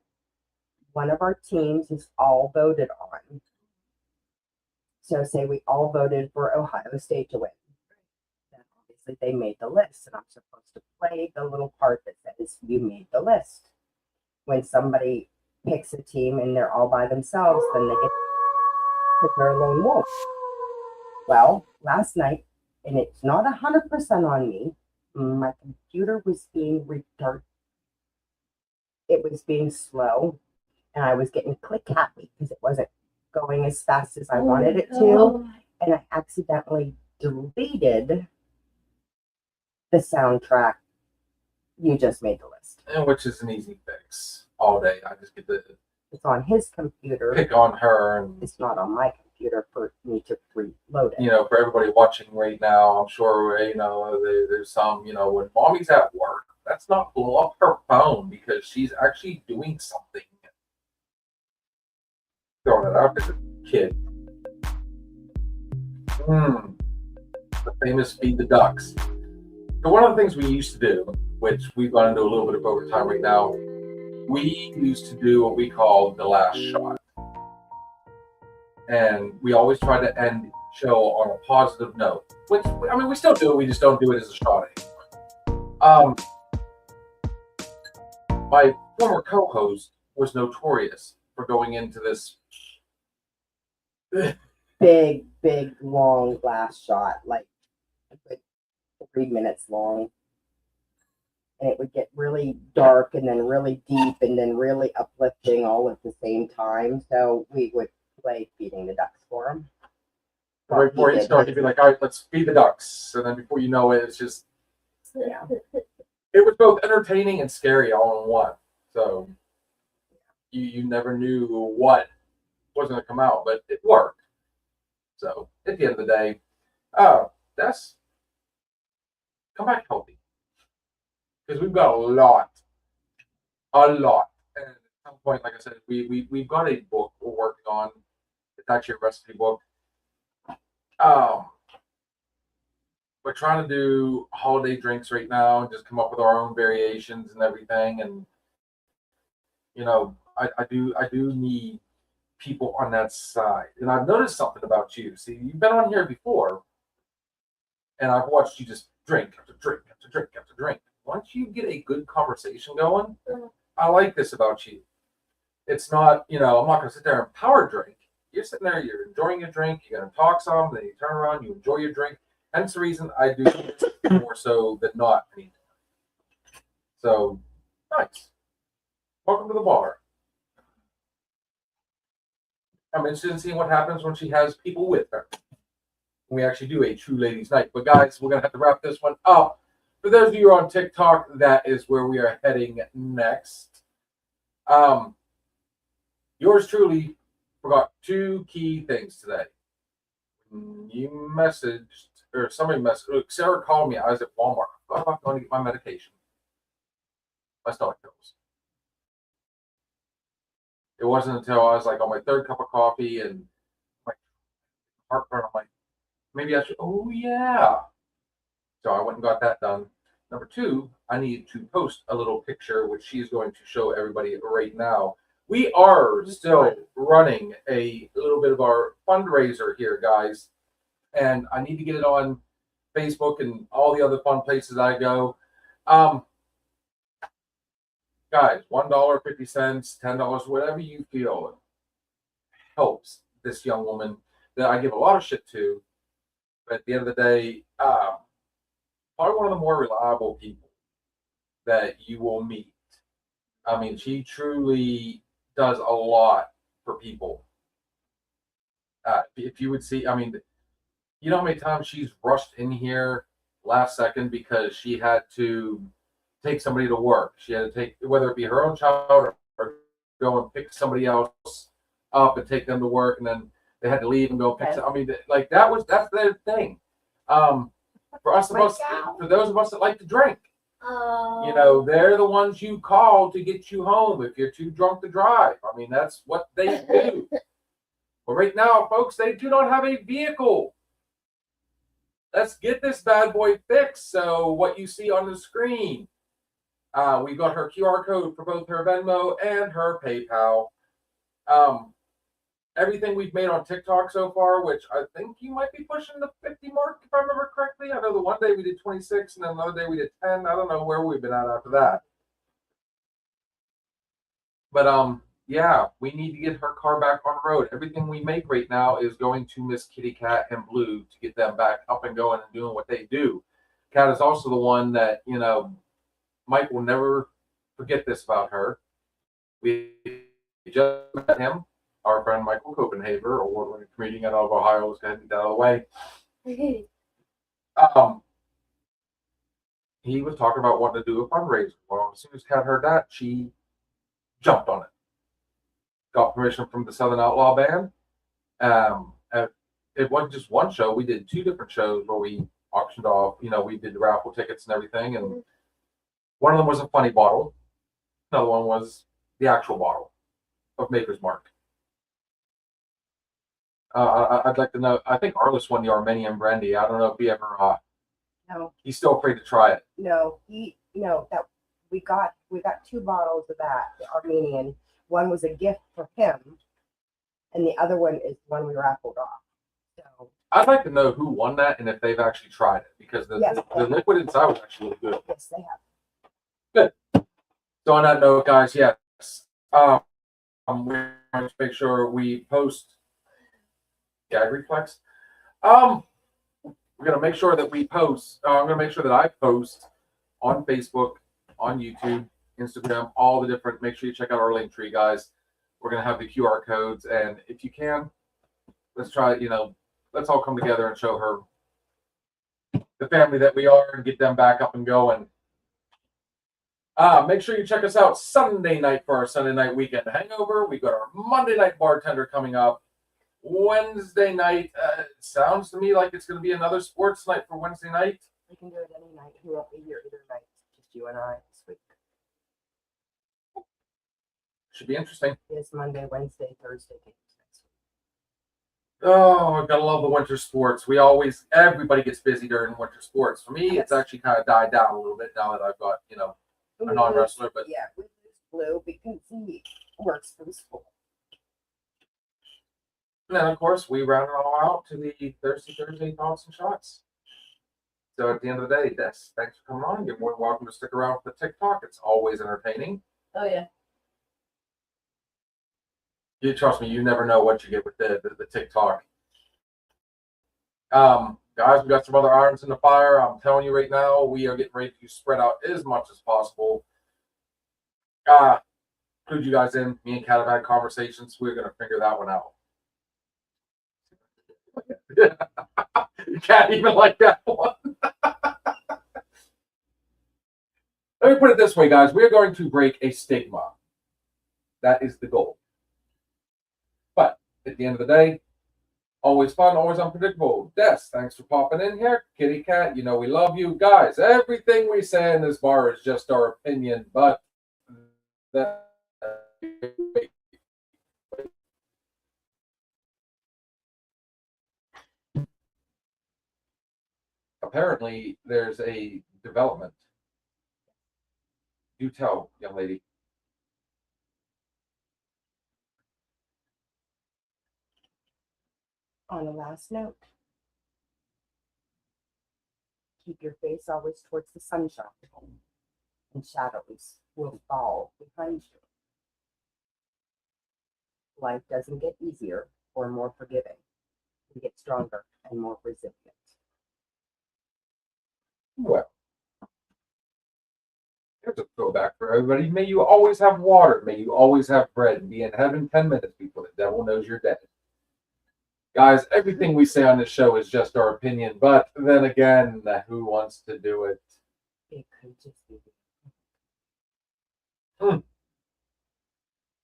D: one of our teams is all voted on, so say we all voted for Ohio State to win, then obviously they made the list, and I'm supposed to play the little part that says you made the list. When somebody picks a team and they're all by themselves, then they get to their lone wolf. Well, last night, and it's not 100% on me, my computer was being retarded. It was being slow, and I was getting click happy because it wasn't going as fast as I wanted it to.
E: Oh,
D: And I accidentally deleted the soundtrack. You Just Made the List.
C: And which is an easy fix all day. I just get to
D: It's on his computer.
C: pick on her, and
D: It's not on my computer for me to reload it.
C: for everybody watching right now, I'm sure there's some when mommy's at work, let's not blow up her phone because she's actually doing something. Throwing it out as a kid. The famous feed the ducks. So one of the things we used to do, which we've gone into a little bit of overtime right now, we used to do what we call the last shot. And we always try to end show on a positive note. Which, I mean, we still do it, we just don't do it as a shot anymore. My former co-host was notorious for going into this
D: Big, long last shot, like a good 3 minutes long. And it would get really dark and then really deep and then really uplifting all at the same time. So we would play Feeding the Ducks for him.
C: right before you start, you'd be like, all right, let's feed the ducks. And then before you know it, it's just,
D: Yeah.
C: it was both entertaining and scary all in one. So you never knew what was going to come out, but it worked. So at the end of the day, that's come back healthy because we've got a lot. And at some point, like I said, we've got a book we're working on. It's actually a recipe book. We're trying to do holiday drinks right now and just come up with our own variations and everything. And I do need people on that side. And I've noticed something about you. See, you've been on here before, and I've watched you just drink after drink after drink after drink. Once you get a good conversation going, I like this about you. It's not, I'm not going to sit there and power drink. You're sitting there, you're enjoying your drink, you're going to talk some, then you turn around, you enjoy your drink. Hence the reason I do more so than not anymore. So, nice. Welcome to the bar. I'm interested in seeing what happens when she has people with her. We actually do a true ladies' night. But guys, we're going to have to wrap this one up. For those of you who are on TikTok, that is where we are heading next. Yours truly forgot 2 key things today. You messaged, or somebody messaged, Sarah called me. I was at Walmart. I thought I was going to get my medication. My stomach pills. It wasn't until I was like on my 3rd cup of coffee and my heartburn. I'm like, maybe I should. Oh yeah. So I went and got that done. Number 2, I need to post a little picture, which she's going to show everybody right now. We are still running a little bit of our fundraiser here, guys, and I need to get it on Facebook and all the other fun places I go. Guys, $1, 50 cents, $10, whatever you feel helps this young woman that I give a lot of shit to. But at the end of the day, probably one of the more reliable people that you will meet. I mean, she truly does a lot for people. If you would see, I mean, you know how many times she's rushed in here last second because she had to take somebody to work. She had to take, whether it be her own child or go and pick somebody else up and take them to work, and then they had to leave and go pick.
D: Okay.
C: I mean, like that's their thing. For us of us, for those of us that like to drink, you know, they're the ones you call to get you home if you're too drunk to drive. I mean, that's what they do. But right now, folks, they do not have a vehicle. Let's get this bad boy fixed. So what you see on the screen, we got her QR code for both her Venmo and her PayPal. Everything we've made on TikTok so far, which I think you might be pushing the 50 mark, if I remember correctly. I know the one day we did 26, and then another day we did 10. I don't know where we've been at after that. But yeah, we need to get her car back on the road. Everything we make right now is going to Miss Kitty Cat and Blue to get them back up and going and doing what they do. Cat is also the one that, you know, Mike will never forget this about her. We just met him. Our friend Michael Copenhaver, award-winning comedian out of Ohio, was going to get that out of the way. He was talking about wanting to do a fundraiser. Well, as soon as Kat heard that, she jumped on it. Got permission from the Southern Outlaw Band. It wasn't just one show. We did 2 different shows where we auctioned off, you know, we did the raffle tickets and everything. And one of them was a funny bottle. Another one was the actual bottle of Maker's Mark. I'd like to know. I think Arliss won the Armenian brandy. I don't know if he ever.
D: No,
C: He's still afraid to try it.
D: no, that we got 2 bottles of that, the Armenian. One was a gift for him, and the other one is one we raffled off. So
C: I'd like to know who won that and if they've actually tried it, because
D: Yes.
C: the liquid inside was actually really good.
D: yes, they have.
C: So on that note, guys, yes, we're going to make sure we post gag reflex. We're going to make sure that we post. I'm going to make sure that I post on Facebook, on YouTube, Instagram, all the different. Make sure you check out our link tree, guys. We're going to have the QR codes, and if you can, let's try. You know, let's all come together and show her the family that we are, and get them back up and going. Make sure you check us out Sunday night for our Sunday night weekend hangover. We got our Monday night bartender coming up. Wednesday night, it sounds to me like it's going to be another sports night for Wednesday night.
D: We can do it any night. He won't be here either night. Just you and I this week.
C: Should be interesting.
D: It's Monday, Wednesday, Thursday games next week.
C: Oh, I gotta love the winter sports. Everybody gets busy during winter sports. For me, it's actually kind of died down a little bit now that I've got, you know, a non-wrestler. But
D: Yeah, we lose Blue because he works from school.
C: and then, of course, we round it all out to the Thursday thoughts and shots. So at the end of the day, Des, thanks for coming on. You're more than welcome to stick around for the TikTok. It's always entertaining.
E: Oh yeah.
C: You trust me, you never know what you get with the TikTok. Guys, we got some other irons in the fire. I'm telling you right now, we are getting ready to spread out as much as possible. Include you guys in. Me and Kat have had conversations. We're gonna figure that one out. You can't even like that one. Let me put it this way, guys. We are going to break a stigma. That is the goal. But at the end of the day, always fun, always unpredictable. Des, thanks for popping in here. Kitty Cat, you know we love you. Guys, everything we say in this bar is just our opinion, but apparently there's a development. Do tell, young lady.
D: On a last note, keep your face always towards the sunshine, and shadows will fall behind you. Life doesn't get easier or more forgiving. We get stronger and more resilient.
C: Well, here's a throwback for everybody. May you always have water. May you always have bread. And be in heaven 10 minutes before the devil knows you're dead. Guys, everything we say on this show is just our opinion, but then again, who wants to do it?
D: It could just be.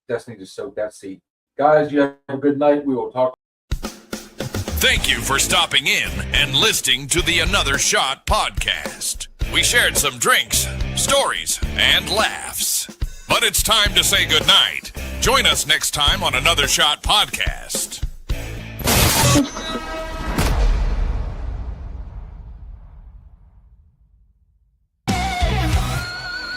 C: Destiny just soaked that seat. Guys, you have a good night. We will talk.
B: Thank you for stopping in and listening to the Another Shot podcast. We shared some drinks, stories, and laughs. But it's time to say goodnight. Join us next time on Another Shot podcast.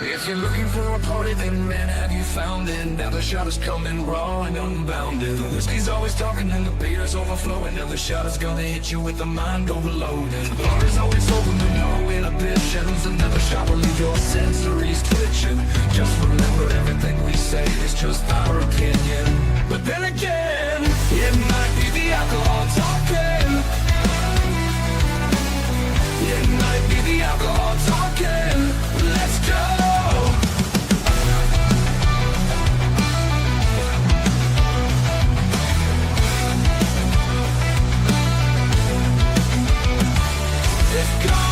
A: If you're looking for a party, then man, have you found it? Now the shot is coming raw and unbounded. The whiskey's always talking and the beer's overflowing. Now the shot is gonna hit you with the mind overloaded. The bar is always open with no inhibitions. Another shot will leave your sensories twitching. Just remember, everything we say is just our opinion. But then again, it might be the alcohol talking. It might be the alcohol talking. Let's go. It's gone.